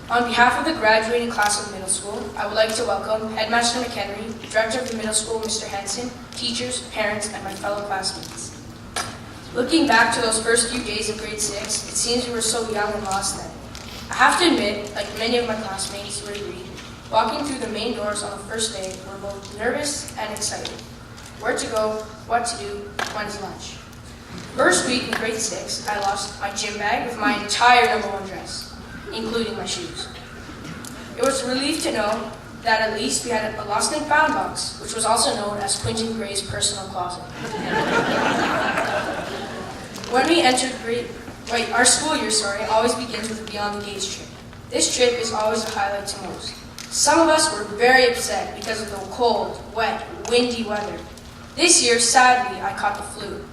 C: On behalf of the graduating class of middle school, I would like to welcome Headmaster McHenry, Director of the middle school, Mr. Henson, teachers, parents, and my fellow classmates. Looking back to those first few days of grade 6, it seems we were so young and lost then. I have to admit, like many of my classmates would agree, walking through the main doors on the first day were both nervous and excited. Where to go, what to do, when's lunch. First week in grade 6, I lost my gym bag with my entire #1 dress, including my shoes. It was a relief to know that at least we had a lost and found box, which was also known as Quentin Gray's personal closet. When we entered our school year, always begins with a Beyond the Gates trip. This trip is always a highlight to most. Some of us were very upset because of the cold, wet, windy weather. This year, sadly, I caught the flu.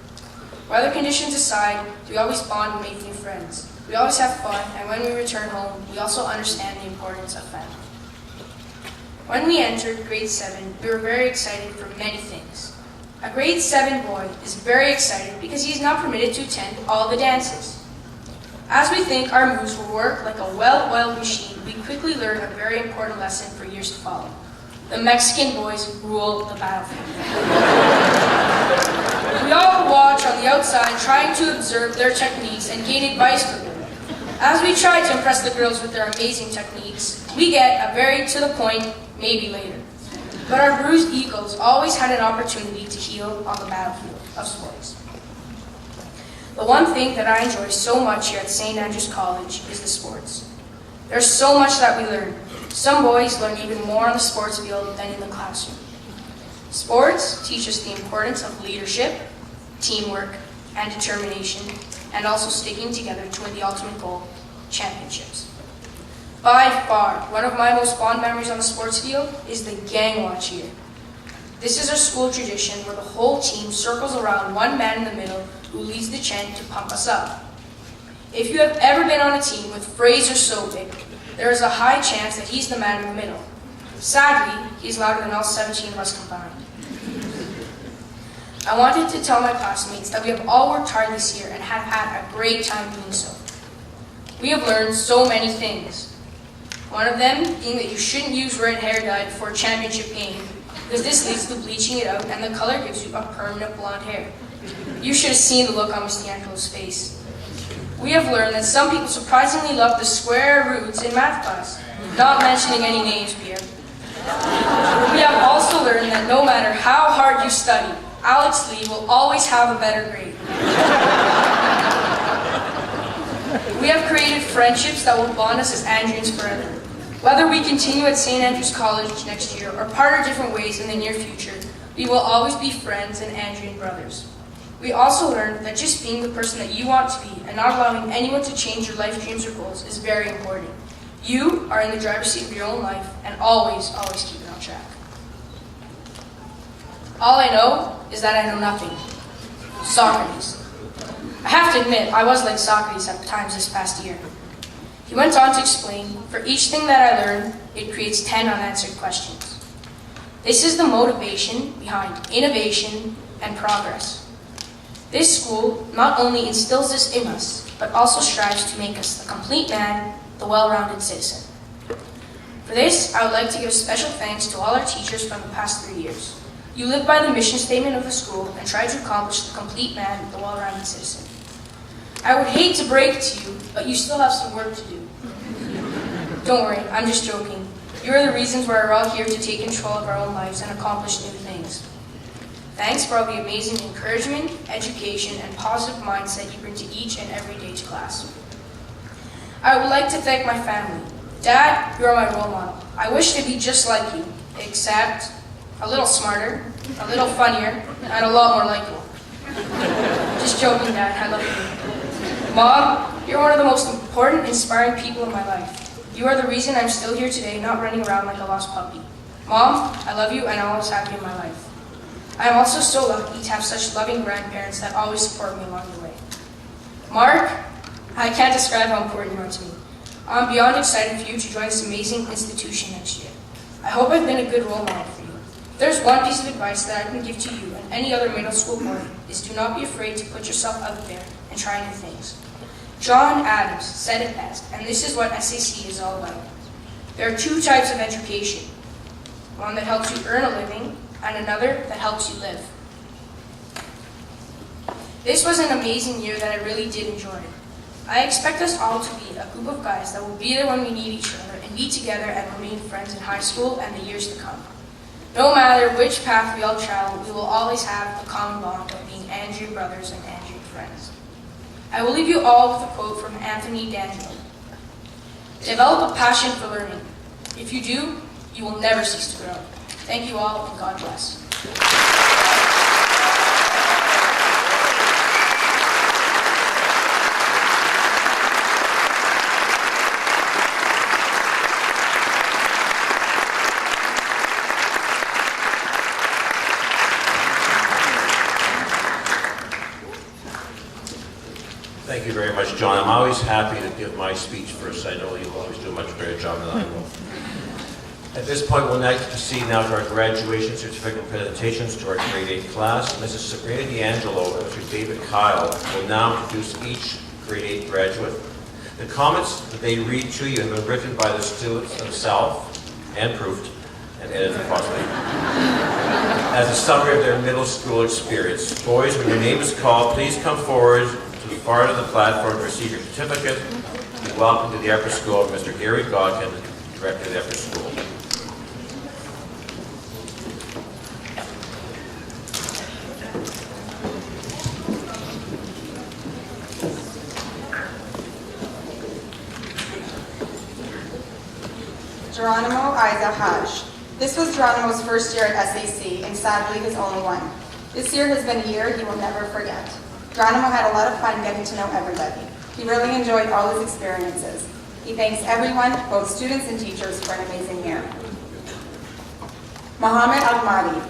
C: Weather conditions aside, we always bond and make new friends. We always have fun, and when we return home, we also understand the importance of family. When we entered grade 7, we were very excited for many things. A grade 7 boy is very excited because he is now permitted to attend all the dances. As we think our moves will work like a well-oiled machine, we quickly learn a very important lesson for years to follow. The Mexican boys rule the battlefield. We all watch on the outside trying to observe their techniques and gain advice from them. As we try to impress the girls with their amazing techniques, we get a very to the point, maybe later. But our bruised egos always had an opportunity to heal on the battlefield of sports. The one thing that I enjoy so much here at St. Andrews College is the sports. There's so much that we learn. Some boys learn even more on the sports field than in the classroom. Sports teach us the importance of leadership, teamwork, and determination, and also sticking together to win the ultimate goal, championships. By far, one of my most fond memories on the sports field is the gang watch cheer. This is our school tradition where the whole team circles around one man in the middle who leads the chant to pump us up. If you have ever been on a team with Fraser Sobek, there is a high chance that he's the man in the middle. Sadly, he's louder than all 17 of us combined. I wanted to tell my classmates that we have all worked hard this year and have had a great time doing so. We have learned so many things. One of them being that you shouldn't use red hair dye before a championship game, because this leads to bleaching it out and the color gives you a permanent blonde hair. You should have seen the look on Mr. D'Angelo's face. We have learned that some people surprisingly love the square roots in math class, not mentioning any names, Pierre. We have also learned that no matter how hard you study, Alex Lee will always have a better grade. We have created friendships that will bond us as Andreans forever. Whether we continue at St. Andrews College next year or part our different ways in the near future, we will always be friends and Andrean brothers. We also learned that just being the person that you want to be and not allowing anyone to change your life dreams or goals is very important. You are in the driver's seat of your own life and always keep it on track. All I know is that I know nothing. Socrates. I have to admit, I was like Socrates at times this past year. He went on to explain, for each thing that I learn, it creates 10 unanswered questions. This is the motivation behind innovation and progress. This school not only instills this in us, but also strives to make us the complete man, the well-rounded citizen. For this, I would like to give special thanks to all our teachers from the past 3 years. You live by the mission statement of the school and try to accomplish the complete man, the well-rounded citizen. I would hate to break it to you, but you still have some work to do. Don't worry, I'm just joking. You are the reasons why we're all here to take control of our own lives and accomplish new things. Thanks for all the amazing encouragement, education, and positive mindset you bring to each and every day to class. I would like to thank my family. Dad, you are my role model. I wish to be just like you, except a little smarter, a little funnier, and a lot more likable. Just joking, Dad, I love you. Mom, you're one of the most important, inspiring people in my life. You are the reason I'm still here today, not running around like a lost puppy. Mom, I love you and I always have you in my life. I am also so lucky to have such loving grandparents that always support me along the way. Mark, I can't describe how important you are to me. I'm beyond excited for you to join this amazing institution next year. I hope I've been a good role model for you. If there's one piece of advice that I can give to you and any other middle school boy, is do not be afraid to put yourself out there and try new things. John Adams said it best, and this is what SAC is all about. There are 2 types of education. One that helps you earn a living, and another that helps you live. This was an amazing year that I really did enjoy. I expect us all to be a group of guys that will be there when we need each other and be together and remain friends in high school and the years to come. No matter which path we all travel, we will always have the common bond of being Andrean brothers and Andrean friends. I will leave you all with a quote from Anthony D'Angelo. Develop a passion for learning. If you do, you will never cease to grow. Thank you all, and God bless.
B: Thank you very much, John. I'm always happy to give my speech first. I know you'll always do a much better job than I will. At this point, we'll now proceed now to our graduation certificate presentations to our grade 8 class. Mrs. Sabrina D'Angelo and Mr. David Kyle will now introduce each grade 8 graduate. The comments that they read to you have been written by the students themselves and proofed and edited possibly as a summary of their middle school experience. Boys, when your name is called, please come forward to the far end of the platform to receive your certificate. And welcome to the upper school of Mr. Gary Godkin, Director of the upper school.
D: Geronimo Isa Haj. This was Geronimo's first year at SAC, and sadly his only one. This year has been a year he will never forget. Geronimo had a lot of fun getting to know everybody. He really enjoyed all his experiences. He thanks everyone, both students and teachers, for an amazing year. Mohammed Al-Mahdi.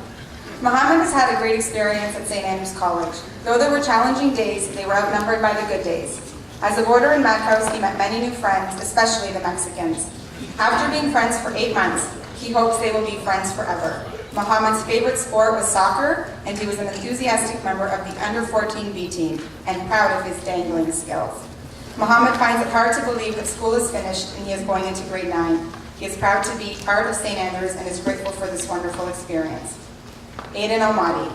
D: Mohammed has had a great experience at St. Andrews College. Though there were challenging days, they were outnumbered by the good days. As a boarder in Machouse, he met many new friends, especially the Mexicans. After being friends for 8 months, he hopes they will be friends forever. Mohammed's favorite sport was soccer, and he was an enthusiastic member of the under-14 B team and proud of his dangling skills. Mohammed finds it hard to believe that school is finished and he is going into grade 9. He is proud to be part of St. Andrews and is grateful for this wonderful experience. Aiden Al-Mahdi.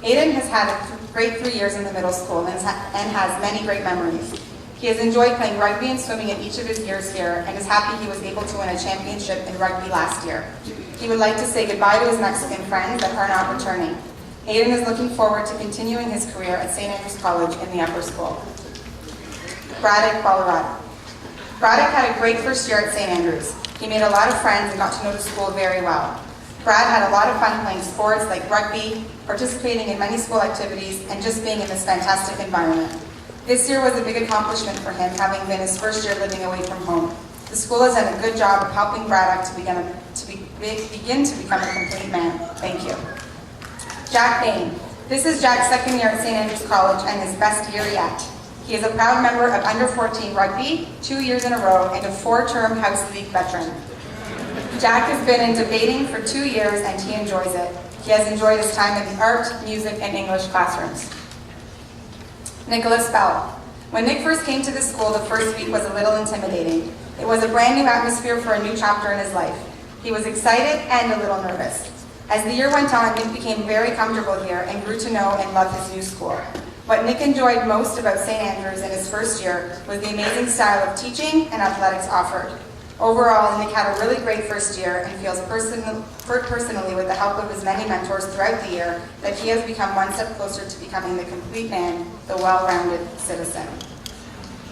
D: Aiden has had a great 3 years in the middle school and has many great memories. He has enjoyed playing rugby and swimming in each of his years here and is happy he was able to win a championship in rugby last year. He would like to say goodbye to his Mexican friends that are not returning. Aiden is looking forward to continuing his career at St. Andrews College in the upper school. Braddock, Colorado. Braddock had a great first year at St. Andrews. He made a lot of friends and got to know the school very well. Brad had a lot of fun playing sports like rugby, participating in many school activities, and just being in this fantastic environment. This year was a big accomplishment for him, having been his first year living away from home. The school has done a good job of helping Braddock to begin to become a complete man. Thank you. Jack Bain. This is Jack's second year at St. Andrews College and his best year yet. He is a proud member of under-14 rugby, 2 years in a row, and a 4-term House League veteran. Jack has been in debating for 2 years and he enjoys it. He has enjoyed his time in the art, music, and English classrooms. Nicholas Bell. When Nick first came to the school, the first week was a little intimidating. It was a brand new atmosphere for a new chapter in his life. He was excited and a little nervous. As the year went on, Nick became very comfortable here and grew to know and love his new school. What Nick enjoyed most about St. Andrews in his first year was the amazing style of teaching and athletics offered. Overall, Nick had a really great first year and feels personally, with the help of his many mentors throughout the year, that he has become one step closer to becoming the complete man, the well-rounded citizen.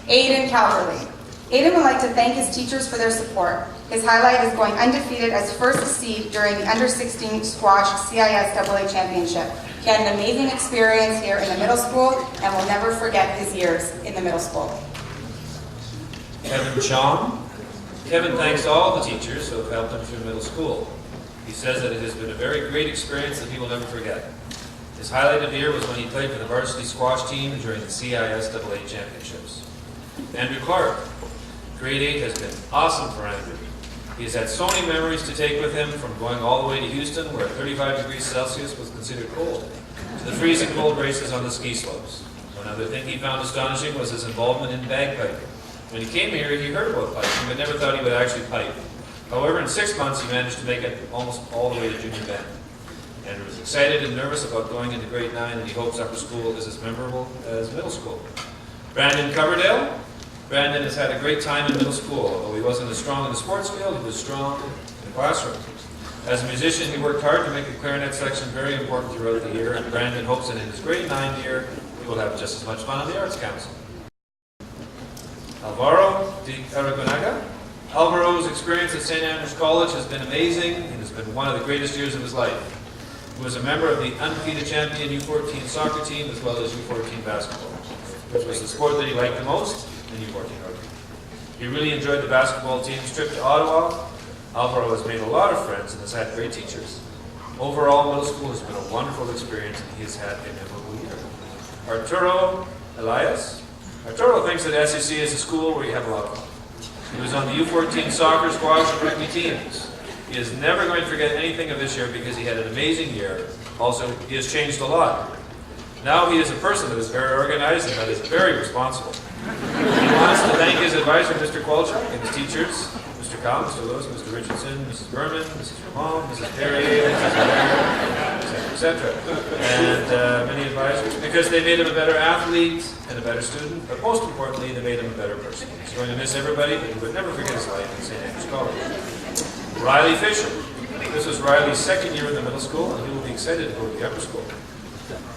D: Aiden Calverley. Aiden would like to thank his teachers for their support. His highlight is going undefeated as first seed during the under-16 squash CISAA championship. He had an amazing experience here in the middle school and will never forget his years in the middle school.
B: Kevin Chong. Kevin thanks all the teachers who have helped him through middle school. He says that it has been a very great experience that he will never forget. His highlight of the year was when he played for the varsity squash team during the CISAA championships. Andrew Clark. Grade 8 has been awesome for Andrew. He has had so many memories to take with him, from going all the way to Houston, where 35 degrees Celsius was considered cold, to the freezing cold races on the ski slopes. Another thing he found astonishing was his involvement in bagpiping. When he came here, he heard about piping, but never thought he would actually pipe. However, in 6 months, he managed to make it almost all the way to junior band. Andrew was excited and nervous about going into grade 9, and he hopes upper school is as memorable as middle school. Brandon Coverdale. Brandon has had a great time in middle school. Although he wasn't as strong in the sports field, he was strong in the classroom. As a musician, he worked hard to make the clarinet section very important throughout the year, and Brandon hopes that in his grade 9 year, he will have just as much fun on the Arts Council. Alvaro de Aragonaga. Alvaro's experience at St. Andrews College has been amazing and has been one of the greatest years of his life. He was a member of the undefeated champion U14 soccer team as well as U14 basketball, which was the sport that he liked the most, and U14 rugby. He really enjoyed the basketball team's trip to Ottawa. Alvaro has made a lot of friends and has had great teachers. Overall, middle school has been a wonderful experience and he has had a memorable year. Arturo Elias. Arturo thinks that SEC is a school where you have a lot of fun. He was on the U14 soccer, squash, and rugby teams. He is never going to forget anything of this year because he had an amazing year. Also, he has changed a lot. Now he is a person that is very organized and that is very responsible. He wants to thank his advisor, Mr. Qualchuk, and his teachers, Mr. Cobb, Mr. Lewis, Mr. Richardson, Mrs. Berman, Mrs. Ramon, Mrs. Perry, Mrs. Blair, etc. And many advisors, because they made him a better athlete and a better student, but most importantly, they made him a better person. He's going to miss everybody, but he would never forget his life in St. Andrews College. Riley Fisher. This was Riley's second year in the middle school, and he will be excited to go to the upper school.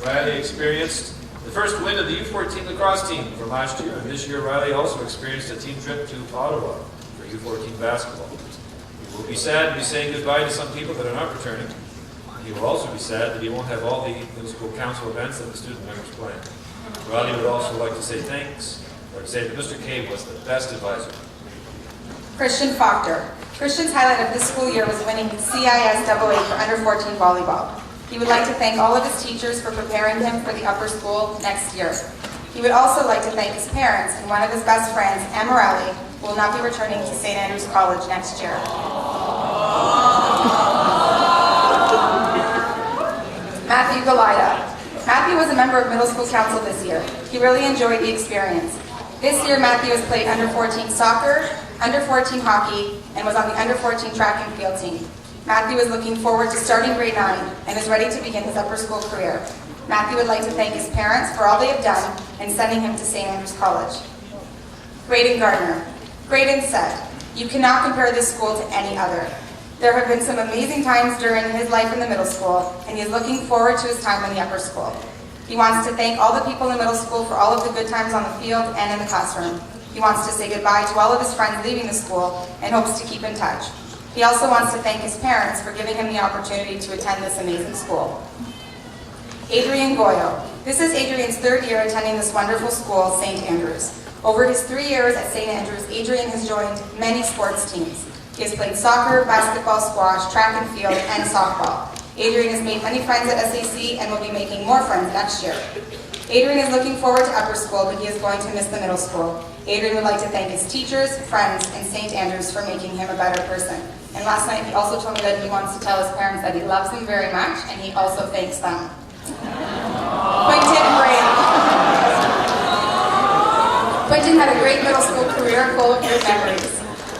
B: Riley experienced the first win of the U14 lacrosse team from last year, and this year Riley also experienced a team trip to Ottawa for U14 basketball.
E: He will be sad to be saying goodbye to some people that are not returning. He will also be sad that he won't have all the middle school council events that the student members plan. Riley would also like to say thanks, or to say that Mr. K was the best advisor.
D: Christian Faulkner. Christian's highlight of this school year was winning CISAA for under 14 volleyball. He would like to thank all of his teachers for preparing him for the upper school next year. He would also like to thank his parents and one of his best friends, Amarelli, who will not be returning to St. Andrews College next year. Matthew Galida. Matthew was a member of middle school council this year. He really enjoyed the experience. This year, Matthew has played under 14 soccer, under 14 hockey, and was on the under 14 track and field team. Matthew is looking forward to starting grade 9 and is ready to begin his upper school career. Matthew would like to thank his parents for all they have done in sending him to St. Andrews College. Graydon Gardner. Graydon said, "You cannot compare this school to any other. There have been some amazing times during his life in the middle school, and he is looking forward to his time in the upper school. He wants to thank all the people in middle school for all of the good times on the field and in the classroom. He wants to say goodbye to all of his friends leaving the school and hopes to keep in touch. He also wants to thank his parents for giving him the opportunity to attend this amazing school." Adrian Goyo. This is Adrian's 3rd year attending this wonderful school, St. Andrews. Over his 3 years at St. Andrews, Adrian has joined many sports teams. He has played soccer, basketball, squash, track and field, and softball. Adrian has made many friends at SAC and will be making more friends next year. Adrian is looking forward to upper school, but he is going to miss the middle school. Adrian would like to thank his teachers, friends, and St. Andrews for making him a better person. And last night he also told me that he wants to tell his parents that he loves them very much, and he also thanks them. Quentin Graham. Quentin had a great middle school career full of good memories.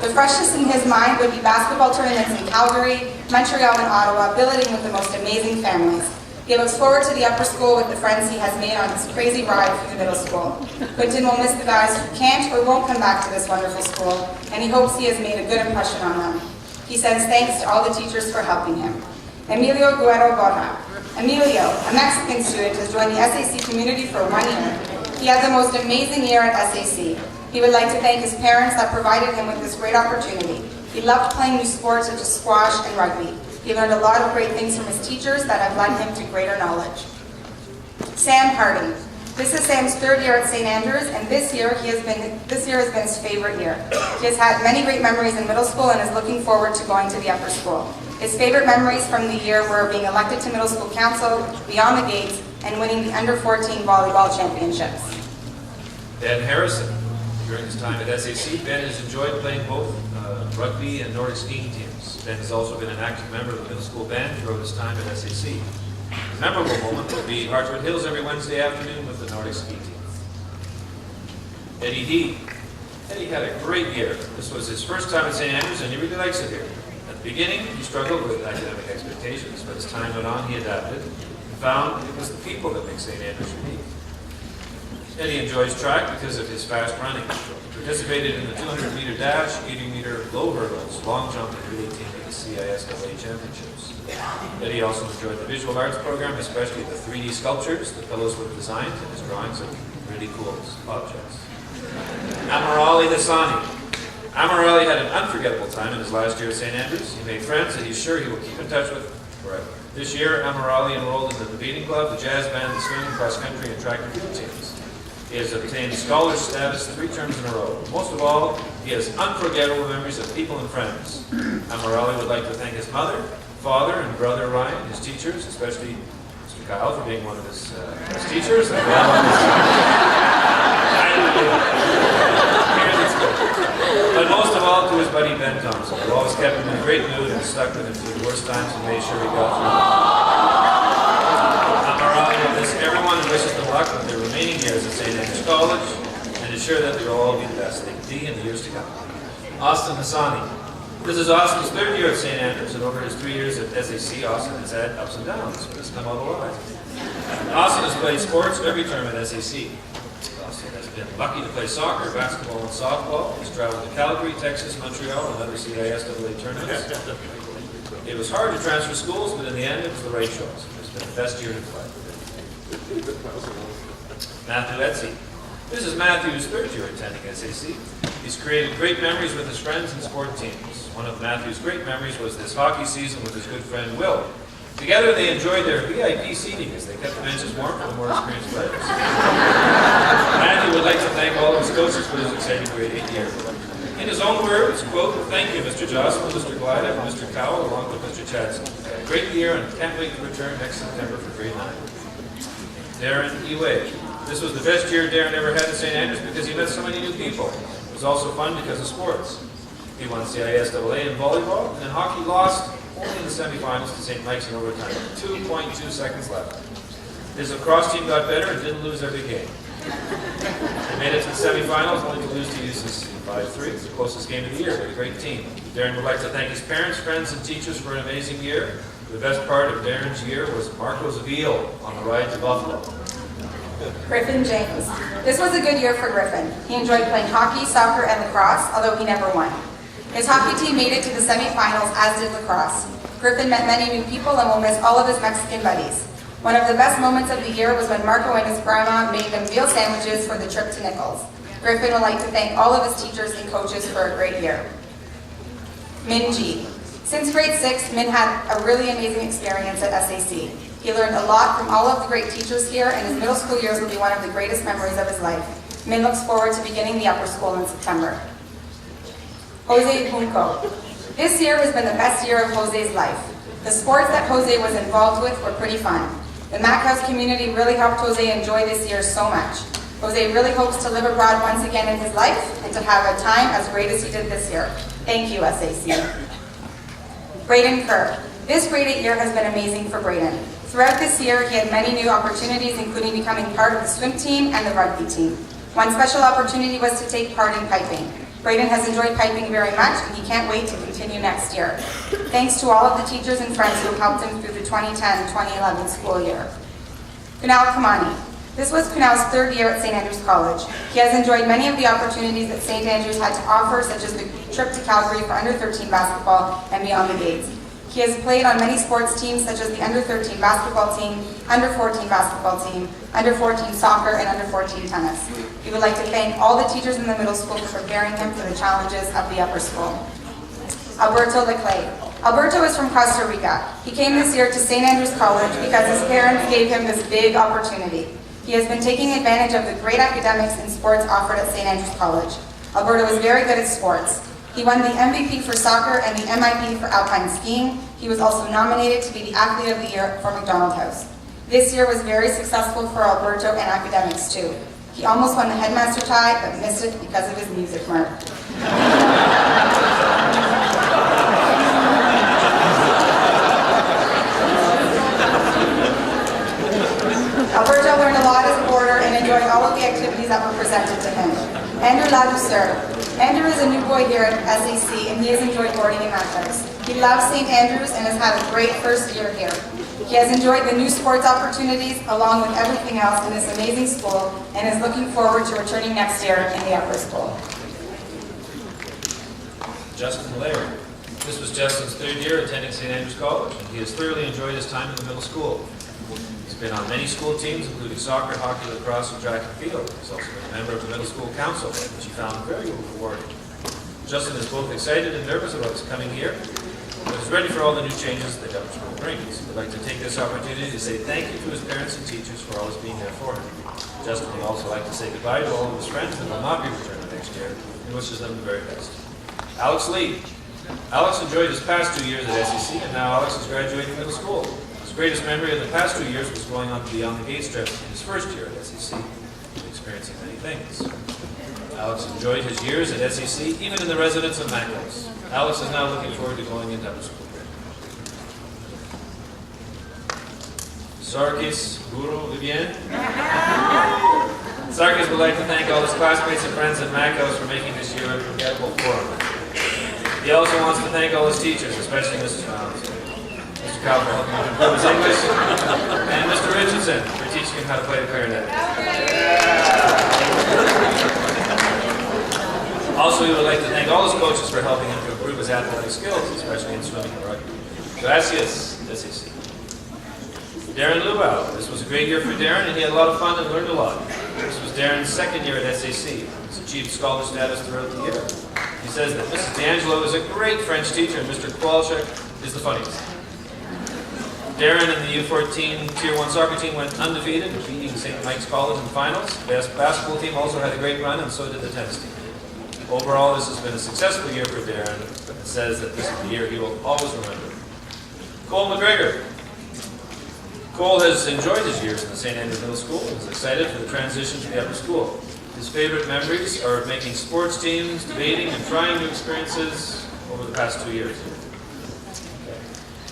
D: The freshest in his mind would be basketball tournaments in Calgary, Montreal, and Ottawa, billeting with the most amazing families. He looks forward to the upper school with the friends he has made on his crazy ride through the middle school. Quentin will miss the guys who can't or won't come back to this wonderful school, and he hopes he has made a good impression on them. He sends thanks to all the teachers for helping him. Emilio Guerrero Borja. Emilio, a Mexican student, has joined the SAC community for 1 year. He had the most amazing year at SAC. He would like to thank his parents that provided him with this great opportunity. He loved playing new sports such as squash and rugby. He learned a lot of great things from his teachers that have led him to greater knowledge. Sam Harding. This is Sam's 3rd year at St. Andrews, and this year has been his favorite year. He has had many great memories in middle school and is looking forward to going to the upper school. His favorite memories from the year were being elected to middle school council, beyond the gates, and winning the under 14 volleyball championships.
E: Ben Harrison. During his time at SAC, Ben has enjoyed playing both rugby and Nordic skiing teams. Ben has also been an active member of the middle school band throughout his time at SAC. A memorable moment would be Hartwood Hills every Wednesday afternoon with the Nordic ski team. Eddie D. Eddie had a great year. This was his first time at St. Andrews, and he really likes it here. At the beginning, he struggled with academic expectations, but as time went on, he adapted and found it was the people that make St. Andrews unique. Eddie enjoys track because of his fast running. He participated in the 200-meter dash, 80-meter low hurdles, long jump, and relay team at the CISAA championships. Eddie also enjoyed the visual arts program, especially the 3D sculptures the fellows would design and his drawings of really cool objects. Amarali Dasani. Amarali had an unforgettable time in his last year at St. Andrews. He made friends that he's sure he will keep in touch with forever. This year, Amarali enrolled in the debating club, the jazz band, the swimming, cross country, and track and field teams. He has obtained scholar status 3 terms in a row. Most of all, he has unforgettable memories of people and friends. Amarali would like to thank his mother, father, and brother Ryan, his teachers, especially Mr. Kyle for being one of his teachers. But most of all, to his buddy Ben Thompson, who always kept him in a great mood and stuck with him through the worst times and made sure he got through them. Amarali will miss everyone and wishes them luck with their remaining years at St. Andrews College and is sure that they will all be the best they can be in the years to come. Austin Hassani. This is Austin's 3rd year at St. Andrews, and over his 3 years at SAC, Austin has had ups and downs, but has come out alive. Austin has played sports every term at SAC. Austin has been lucky to play soccer, basketball, and softball. He's traveled to Calgary, Texas, Montreal, and other CISAA tournaments. It was hard to transfer schools, but in the end, it was the right choice. It's been the best year to play. Matthew Etsy. This is Matthew's 3rd year attending SAC. He's created great memories with his friends and sport teams. One of Matthew's great memories was this hockey season with his good friend Will. Together they enjoyed their VIP seating as they kept the benches warm for the more experienced players. Matthew would like to thank all of his coaches for his exciting grade 8 year. In his own words, quote, "Thank you, Mr. Jocelyn, Mr. Glyde, and Mr. Cowell, along with Mr. Chadson. Had a great year and can't wait to return next September for grade 9. Darren Eway. This was the best year Darren ever had at St. Andrews because he met so many new people. It was also fun because of sports. He won CISAA in volleyball, and in hockey lost only in the semifinals to St. Mike's in overtime, with 2.2 seconds left. His lacrosse team got better and didn't lose every game. They made it to the semifinals, only to lose to UCC 5-3. It was the closest game of the year, but a great team. Darren would like to thank his parents, friends, and teachers for an amazing year. The best part of Darren's year was Marco's Veal on the ride to Buffalo.
D: Griffin James. This was a good year for Griffin. He enjoyed playing hockey, soccer, and lacrosse, although he never won. His hockey team made it to the semifinals, as did lacrosse. Griffin met many new people and will miss all of his Mexican buddies. One of the best moments of the year was when Marco and his grandma made them veal sandwiches for the trip to Nichols. Griffin would like to thank all of his teachers and coaches for a great year. Min G. Since grade 6, Min had a really amazing experience at SAC. He learned a lot from all of the great teachers here, and his middle school years will be one of the greatest memories of his life. Min looks forward to beginning the upper school in September. Jose Junco. This year has been the best year of Jose's life. The sports that Jose was involved with were pretty fun. The Mac House community really helped Jose enjoy this year so much. Jose really hopes to live abroad once again in his life and to have a time as great as he did this year. Thank you, SAC. Braden Kerr. This grade 8 year has been amazing for Braden. Throughout this year, he had many new opportunities, including becoming part of the swim team and the rugby team. One special opportunity was to take part in piping. Braden has enjoyed piping very much, and he can't wait to continue next year. Thanks to all of the teachers and friends who helped him through the 2010-2011 school year. Kunal Kamani. This was Kunal's 3rd year at St. Andrews College. He has enjoyed many of the opportunities that St. Andrews had to offer, such as the trip to Calgary for under-13 basketball and Beyond the Gates. He has played on many sports teams, such as the under-13 basketball team, under-14 basketball team, under-14 soccer, and under-14 tennis. We would like to thank all the teachers in the middle school for preparing him for the challenges of the upper school. Alberto Leclerc. Alberto is from Costa Rica. He came this year to St. Andrews College because his parents gave him this big opportunity. He has been taking advantage of the great academics and sports offered at St. Andrews College. Alberto is very good at sports. He won the MVP for soccer and the MIP for alpine skiing. He was also nominated to be the Athlete of the Year for McDonald House. This year was very successful for Alberto and academics too. He almost won the headmaster tie, but missed it because of his music mark. Alberto learned a lot as a boarder and enjoyed all of the activities that were presented to him. Andrew Ladouceur. Andrew is a new boy here at SAC, and he has enjoyed boarding in Mac House. He loves St. Andrews and has had a great first year here. He has enjoyed the new sports opportunities along with everything else in this amazing school and is looking forward to returning next year in the upper school.
E: Justin Larry. This was Justin's 3rd year attending St. Andrews College, and he has thoroughly enjoyed his time in the middle school. He's been on many school teams, including soccer, hockey, lacrosse, and track and field. He's also been a member of the middle school council, which he found very rewarding. Justin is both excited and nervous about his coming year, but is ready for all the new changes that upper school brings. We'd like to take this opportunity to say thank you to his parents and teachers for always being there for him. Justin would also like to say goodbye to all of his friends that will not be returning next year, and wishes them the very best. Alex Lee. Alex enjoyed his past 2 years at SEC, and now Alex is graduating middle school. His greatest memory of the past 2 years was going on to Beyond the Gates trip in his first year at SEC, and experiencing many things. Alex enjoyed his years at SEC, even in the residence of Mac House. Alex is now looking forward to going into upper school. Sarkis Guru Vivien. Sarkis would like to thank all his classmates and friends at Mac House for making this year unforgettable for him. He also wants to thank all his teachers, especially Mrs. Rounds, Mr. Cowell for helping him improve his English, and Mr. Richardson for teaching him how to play the clarinet. Also, we would like to thank all his coaches for helping him to improve his athletic skills, especially in swimming and rugby. Gracias, SEC. Darren Luau. This was a great year for Darren, and he had a lot of fun and learned a lot. This was Darren's second year at SAC. He's achieved scholar status throughout the year. He says that Mrs. D'Angelo is a great French teacher, and Mr. Kowalczyk is the funniest. Darren and the U14 Tier 1 soccer team went undefeated, beating St. Mike's College in finals. The basketball team also had a great run, and so did the tennis team. Overall, this has been a successful year for Darren, and says that this is the year he will always remember. Cole McGregor. Cole has enjoyed his years in the St. Andrews Middle School and is excited for the transition to the upper school. His favorite memories are making sports teams, debating, and trying new experiences over the past 2 years.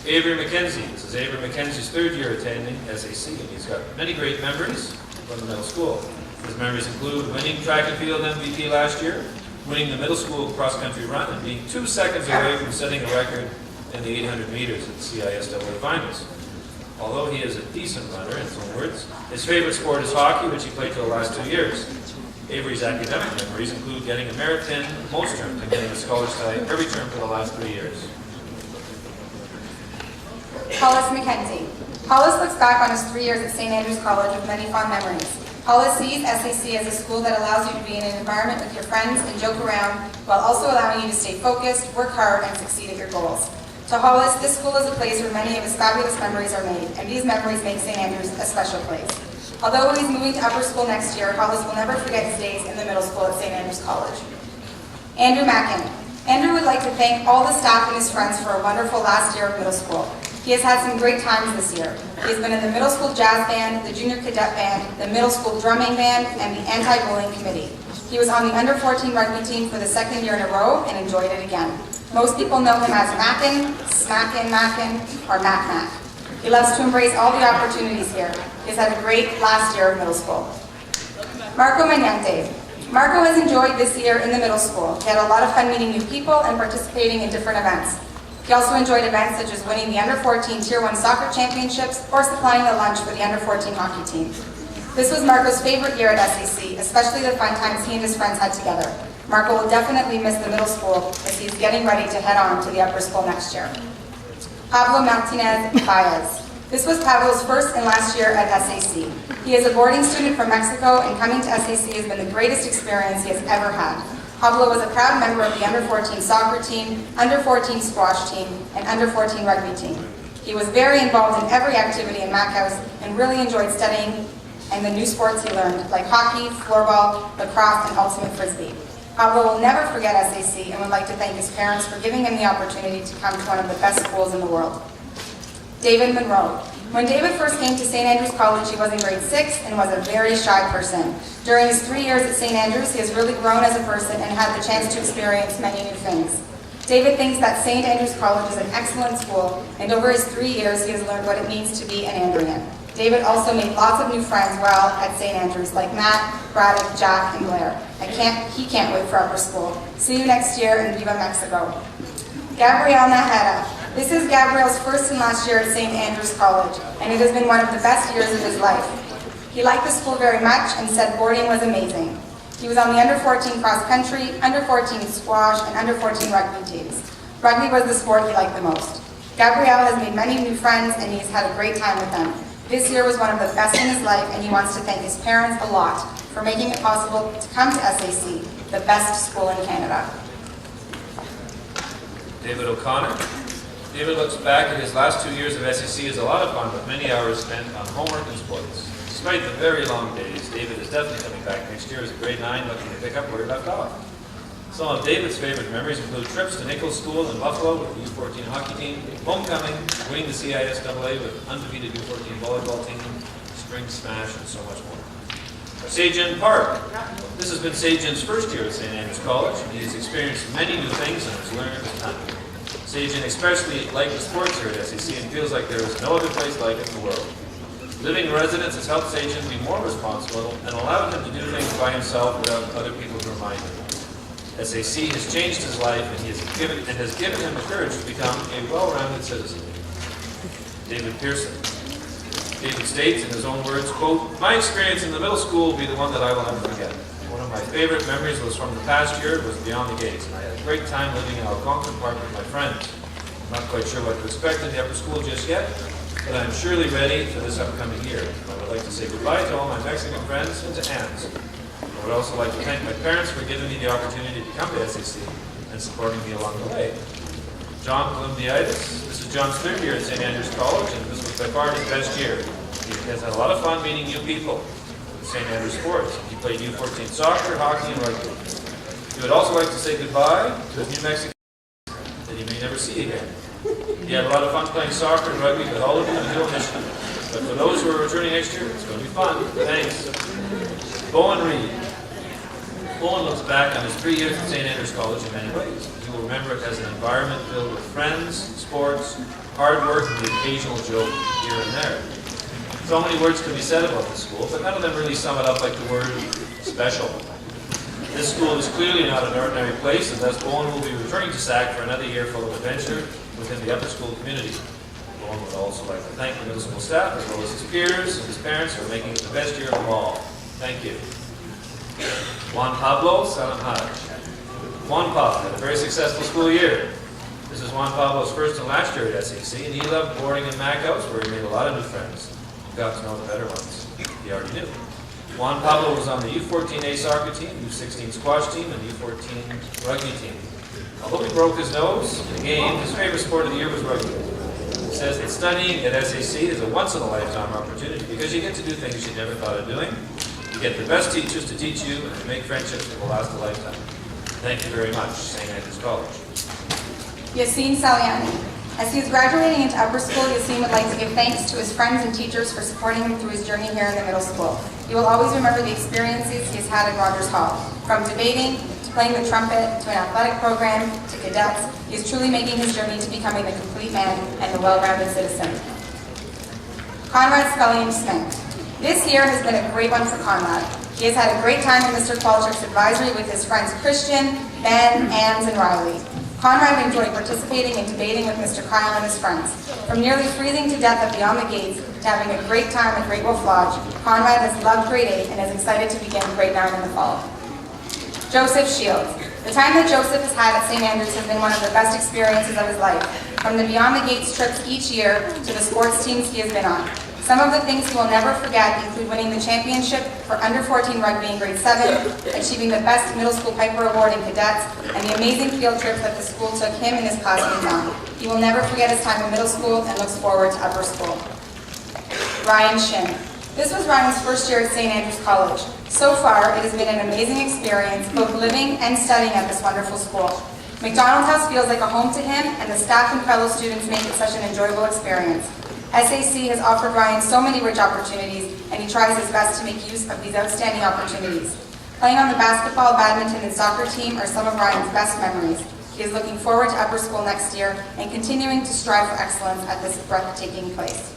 E: Avery McKenzie. This is Avery McKenzie's third year attending SAC, and he's got many great memories from the middle school. His memories include winning track and field MVP last year, winning the middle school cross-country run, and being 2 seconds away from setting a record in the 800 meters at the CISAA finals. Although he is a decent runner, in his own words, his favorite sport is hockey, which he played for the last 2 years. Avery's academic memories include getting a merit pin most terms and getting a scholar's tie every term for the last 3 years.
D: Hollis McKenzie. Hollis looks back on his 3 years at St. Andrews College with many fond memories. Hollis sees SAC as a school that allows you to be in an environment with your friends and joke around, while also allowing you to stay focused, work hard, and succeed at your goals. To Hollis, this school is a place where many of his fabulous memories are made, and these memories make St. Andrews a special place. Although he's moving to upper school next year, Hollis will never forget his days in the middle school at St. Andrews College. Andrew Mackin. Andrew would like to thank all the staff and his friends for a wonderful last year of middle school. He has had some great times this year. He has been in the middle school jazz band, the junior cadet band, the middle school drumming band, and the anti-bullying committee. He was on the under 14 rugby team for the 2nd year in a row and enjoyed it again. Most people know him as Mackin, Mackin, or Mac Mac. He loves to embrace all the opportunities here. He's had a great last year of middle school. Marco Magnante. Marco has enjoyed this year in the middle school. He had a lot of fun meeting new people and participating in different events. He also enjoyed events such as winning the under 14 Tier 1 soccer championships or supplying the lunch for the under 14 hockey team. This was Marco's favorite year at SAC, especially the fun times he and his friends had together. Marco will definitely miss the middle school as he's getting ready to head on to the upper school next year. Pablo Martinez Baez. This was Pablo's first and last year at SAC. He is a boarding student from Mexico, and coming to SAC has been the greatest experience he has ever had. Pablo was a proud member of the under 14 soccer team, under 14 squash team, and under 14 rugby team. He was very involved in every activity in Mac House and really enjoyed studying and the new sports he learned, like hockey, floorball, lacrosse, and ultimate frisbee. Pablo will never forget SAC and would like to thank his parents for giving him the opportunity to come to one of the best schools in the world. David Monroe. When David first came to St. Andrews College, he was in grade 6 and was a very shy person. During his 3 years at St. Andrews, he has really grown as a person and had the chance to experience many new things. David thinks that St. Andrews College is an excellent school, and over his 3 years, he has learned what it means to be an Andrian. David also made lots of new friends while at St. Andrews, like Matt, Braddock, Jack, and Blair. He can't wait for upper school. See you next year, and Viva Mexico. Gabrielle Naheda. This is Gabrielle's first and last year at St. Andrews College, and it has been one of the best years of his life. He liked the school very much and said boarding was amazing. He was on the under 14 cross country, under 14 squash, and under 14 rugby teams. Rugby was the sport he liked the most. Gabrielle has made many new friends, and he's had a great time with them. This year was one of the best in his life, and he wants to thank his parents a lot for making it possible to come to SAC, the best school in Canada.
E: David O'Connor. David looks back at his last 2 years of SEC as a lot of fun with many hours spent on homework and sports. Despite the very long days, David is definitely coming back next year as a grade 9 looking to pick up where he left off. Some of David's favorite memories include trips to Nichols School in Buffalo with the U14 hockey team, homecoming, winning the CISAA with undefeated U14 volleyball team, spring smash, and so much more. Sejin Park. This has been Sejin's first year at St. Andrews College, and he has experienced many new things and has learned a ton. Sejin especially liked the sports here at SEC and feels like there is no other place like it in the world. Living in residence has helped Sejin be more responsible and allowed him to do things by himself without other people to remind him. SAC has changed his life, and has given him the courage to become a well-rounded citizen. David Pearson. David states in his own words, quote, "My experience in the middle school will be the one that I will never forget. One of my favorite memories was from the past year. It was Beyond the Gates, and I had a great time living in Algonquin Park with my friends. I'm not quite sure what to expect in the upper school just yet, but I'm surely ready for this upcoming year. I would like to say goodbye to all my Mexican friends and to aunts. I would also like to thank my parents for giving me the opportunity to come to SAC and supporting me along the way. John Columbiitis, this is John's third year at St. Andrews College, and this was by far his best year. He has had a lot of fun meeting new people with St. Andrews sports. He played U14 soccer, hockey, and rugby. He would also like to say goodbye to his New Mexican that he may never see again. He had a lot of fun playing soccer and rugby with all of you in Middle Michigan. But for those who are returning next year, it's going to be fun. Thanks. Bowen Reed. Bowen looks back on his 3 years at St. Andrews College in many ways. He will remember it as an environment filled with friends, sports, hard work, and the occasional joke here and there. So many words could be said about the school, but none of them really sum it up like the word special. This school is clearly not an ordinary place, and thus Bowen will be returning to SAC for another year full of adventure within the upper school community. Bowen would also like to thank the middle school staff, as well as his peers and his parents for making it the best year of them all. Thank you. Juan Pablo Salamhaj. Juan Pablo had a very successful school year. This is Juan Pablo's first and last year at SAC, and he loved boarding in Mac House, where he made a lot of new friends. He got to know the better ones. He already knew. Juan Pablo was on the U14A soccer team, U16 squash team, and U14 rugby team. Although he broke his nose in the game, his favorite sport of the year was rugby. He says that studying at SAC is a once-in-a-lifetime opportunity because you get to do things you never thought of doing. You get the best teachers to teach you and to make friendships that will last a lifetime. Thank you very much, St. Andrews College.
D: Yassine Saliani. As he is graduating into upper school, Yassine would like to give thanks to his friends and teachers for supporting him through his journey here in the middle school. He will always remember the experiences he has had at Rogers Hall. From debating, to playing the trumpet, to an athletic program, to cadets, he is truly making his journey to becoming the complete man and the well-rounded citizen. Conrad Scullion Smith. This year has been a great one for Conrad. He has had a great time in Mr. Qualtrick's advisory with his friends Christian, Ben, Ans, and Riley. Conrad enjoyed participating and debating with Mr. Kyle and his friends. From nearly freezing to death at Beyond the Gates to having a great time at Great Wolf Lodge, Conrad has loved grade 8 and is excited to begin grade 9 in the fall. Joseph Shields. The time that Joseph has had at St. Andrews has been one of the best experiences of his life, from the Beyond the Gates trips each year to the sports teams he has been on. Some of the things he will never forget include winning the championship for under 14 rugby in grade 7, achieving the best middle school Piper Award in cadets, and the amazing field trips that the school took him and his classmates on. He will never forget his time in middle school and looks forward to upper school. Ryan Shin. This was Ryan's first year at St. Andrews College. So far, it has been an amazing experience, both living and studying at this wonderful school. McDonald's House feels like a home to him, and the staff and fellow students make it such an enjoyable experience. SAC has offered Ryan so many rich opportunities, and he tries his best to make use of these outstanding opportunities. Playing on the basketball, badminton, and soccer team are some of Ryan's best memories. He is looking forward to upper school next year and continuing to strive for excellence at this breathtaking place.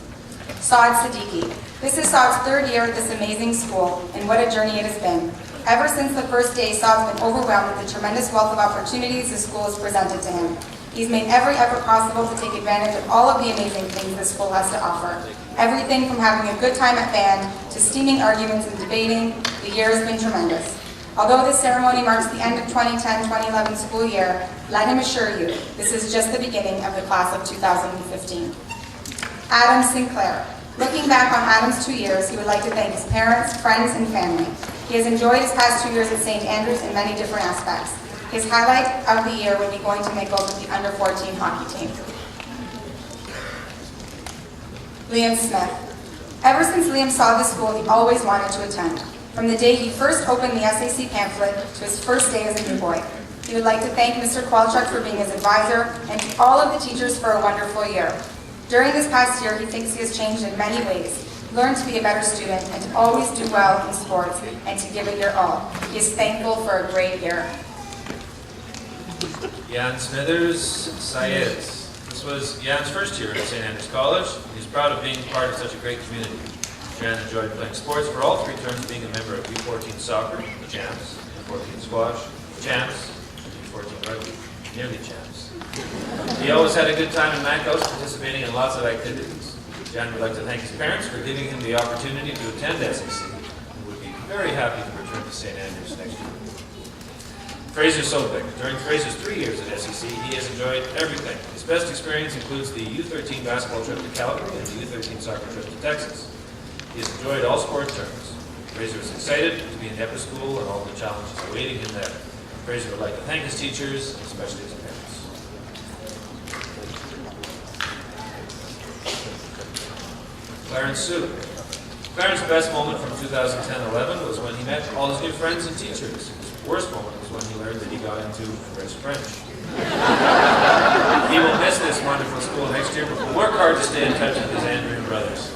D: Saad Siddiqui. This is Saad's third year at this amazing school, and what a journey it has been. Ever since the first day, Saad's been overwhelmed with the tremendous wealth of opportunities the school has presented to him. He's made every effort possible to take advantage of all of the amazing things the school has to offer. Everything from having a good time at band to steaming arguments and debating, the year has been tremendous. Although this ceremony marks the end of 2010-2011 school year, let him assure you, this is just the beginning of the class of 2015. Adam Sinclair. Looking back on Adam's 2 years, he would like to thank his parents, friends, and family. He has enjoyed his past 2 years at St. Andrews in many different aspects. His highlight of the year would be going to Nichols with the under-14 hockey team. Liam Smith. Ever since Liam saw the school, he always wanted to attend. From the day he first opened the SAC pamphlet to his first day as a new boy. He would like to thank Mr. Qualtrick for being his advisor and to all of the teachers for a wonderful year. During this past year, he thinks he has changed in many ways, learned to be a better student, and to always do well in sports, and to give it your all. He is thankful for a great year.
E: Jan Smithers Syed. This was Jan's first year at St. Andrews College. He's proud of being part of such a great community. Jan enjoyed playing sports for all 3 terms, being a member of U14 soccer, the champs, U14 squash, the champs, and U14 rugby, nearly champs. He always had a good time in Mac House, participating in lots of activities. Jan would like to thank his parents for giving him the opportunity to attend SAC and would be very happy to return to St. Andrews next year. Fraser Sobek. During Fraser's 3 years at SEC, he has enjoyed everything. His best experience includes the U13 basketball trip to Calgary and the U13 soccer trip to Texas. He has enjoyed all sport terms. Fraser is excited to be in the upper school and all the challenges awaiting him there. Fraser would like to thank his teachers, and especially his parents. Clarence Sue. Clarence's best moment from 2010-11 was when he met all his new friends and teachers. His worst moment was when he learned that he got into English French. He will miss this wonderful school next year, but will work hard to stay in touch with his Andrew brothers.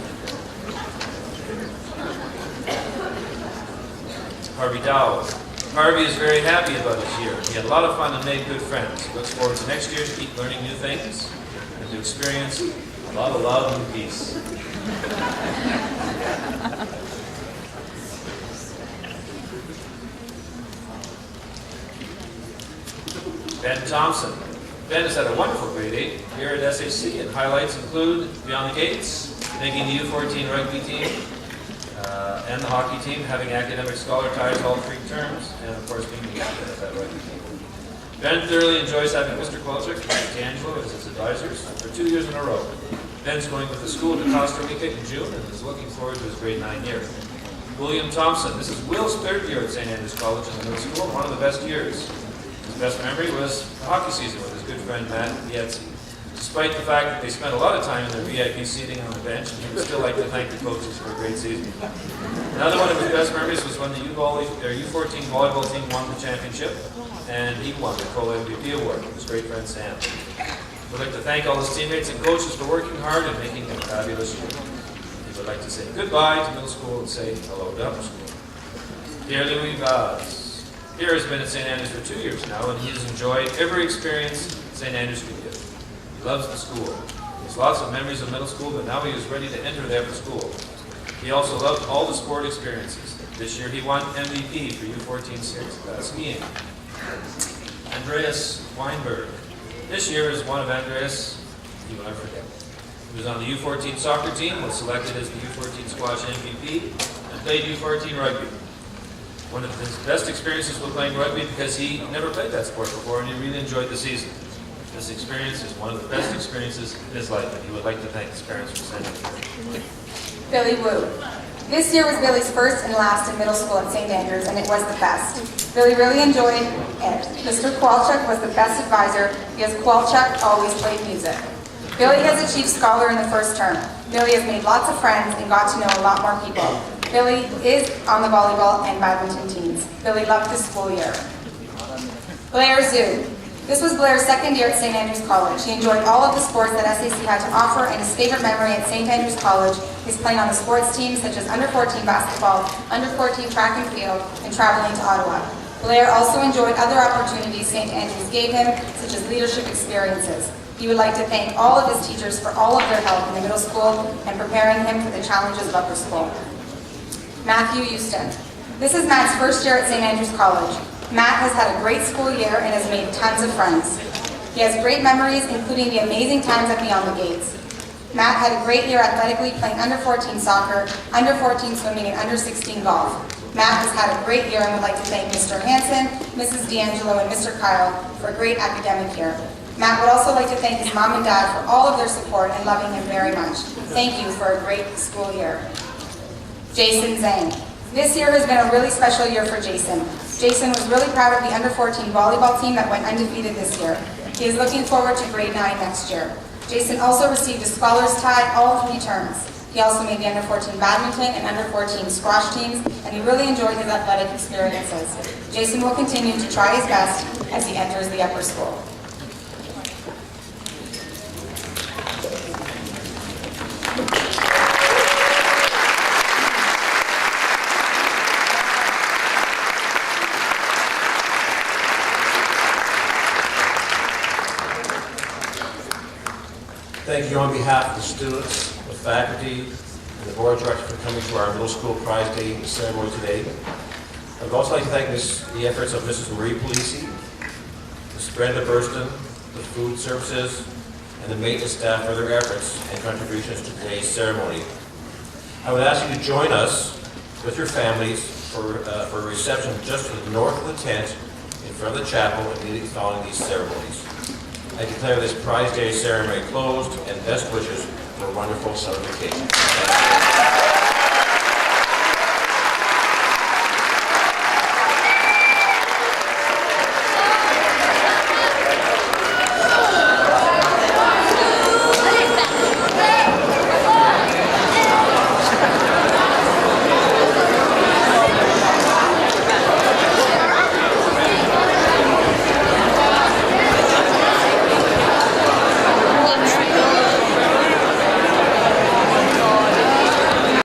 E: Harvey Dow. Harvey is very happy about his year. He had a lot of fun and made good friends. He looks forward to next year to keep learning new things and to experience a lot of love and peace. Ben Thompson. Ben has had a wonderful grade 8 here at SAC, and highlights include Beyond the Gates, making the U14 rugby team, and the hockey team, having academic scholar ties all 3 terms, and of course being the captain of that rugby team. Ben thoroughly enjoys having Mr. Qualchuk and Mr. D'Angelo as his advisors for 2 years in a row. Ben's going with the school to Costa Rica in June and is looking forward to his grade 9 year. William Thompson. This is Will's 3rd year at St. Andrews College in the middle school, and one of the best years. His best memory was the hockey season with his good friend Matt Yetzi. Despite the fact that they spent a lot of time in their VIP seating on the bench, he would still like to thank the coaches for a great season. Another one of his best memories was when the U14 volleyball team won the championship, and he won the co-MVP award with his great friend Sam. We'd like to thank all his teammates and coaches for working hard and making it a fabulous year. He would like to say goodbye to middle school and say hello to upper school. Dear Louis Vaz, Pierre has been at St. Andrews for 2 years now, and he has enjoyed every experience St. Andrews could give. He loves the school. He has lots of memories of middle school, but now he is ready to enter the upper school. He also loved all the sport experiences. This year he won MVP for U14 skiing. Andreas Weinberg. This year is one of Andreas, you will never forget. He was on the U14 soccer team, was selected as the U14 squash MVP, and played U14 rugby. One of his best experiences was playing rugby because he never played that sport before and he really enjoyed the season. This experience is one of the best experiences in his life, and he would like to thank his parents for sending him.
D: Billy Wu. This year was Billy's first and last in middle school at St. Andrews, and it was the best. Billy really enjoyed it. Mr. Qualchuk was the best advisor because Qualchuk always played music. Billy has achieved scholar in the first term. Billy has made lots of friends and got to know a lot more people. Billy is on the volleyball and badminton teams. Billy loved the school year. Blair Zhu. This was Blair's 2nd year at St. Andrews College. He enjoyed all of the sports that SAC had to offer, and his favorite memory at St. Andrews College is playing on the sports teams such as under 14 basketball, under 14 track and field, and traveling to Ottawa. Blair also enjoyed other opportunities St. Andrews gave him, such as leadership experiences. He would like to thank all of his teachers for all of their help in the middle school and preparing him for the challenges of upper school. Matthew Houston. This is Matt's first year at St. Andrews College. Matt has had a great school year and has made tons of friends. He has great memories, including the amazing times at Beyond the Gates. Matt had a great year athletically, playing under 14 soccer, under 14 swimming, and under 16 golf. Matt has had a great year and would like to thank Mr. Hanson, Mrs. D'Angelo, and Mr. Kyle for a great academic year. Matt would also like to thank his mom and dad for all of their support and loving him very much. Thank you for a great school year. Jason Zhang. This year has been a really special year for Jason. Jason was really proud of the under 14 volleyball team that went undefeated this year. He is looking forward to grade 9 next year. Jason also received a scholar's tie all 3 terms. He also made the under 14 badminton and under 14 squash teams, and he really enjoyed his athletic experiences. Jason will continue to try his best as he enters the upper school.
A: Thank you on behalf of the students, the faculty, and the board of directors for coming to our middle school prize day ceremony today. I would also like to thank the efforts of Mrs. Marie Polisi, Ms. Brenda Burston, the food services, and the maintenance staff for their efforts and contributions to today's ceremony. I would ask you to join us with your families for a reception just to the north of the tent in front of the chapel immediately following these ceremonies. I declare this Prize Day ceremony closed, and best wishes for a wonderful celebration.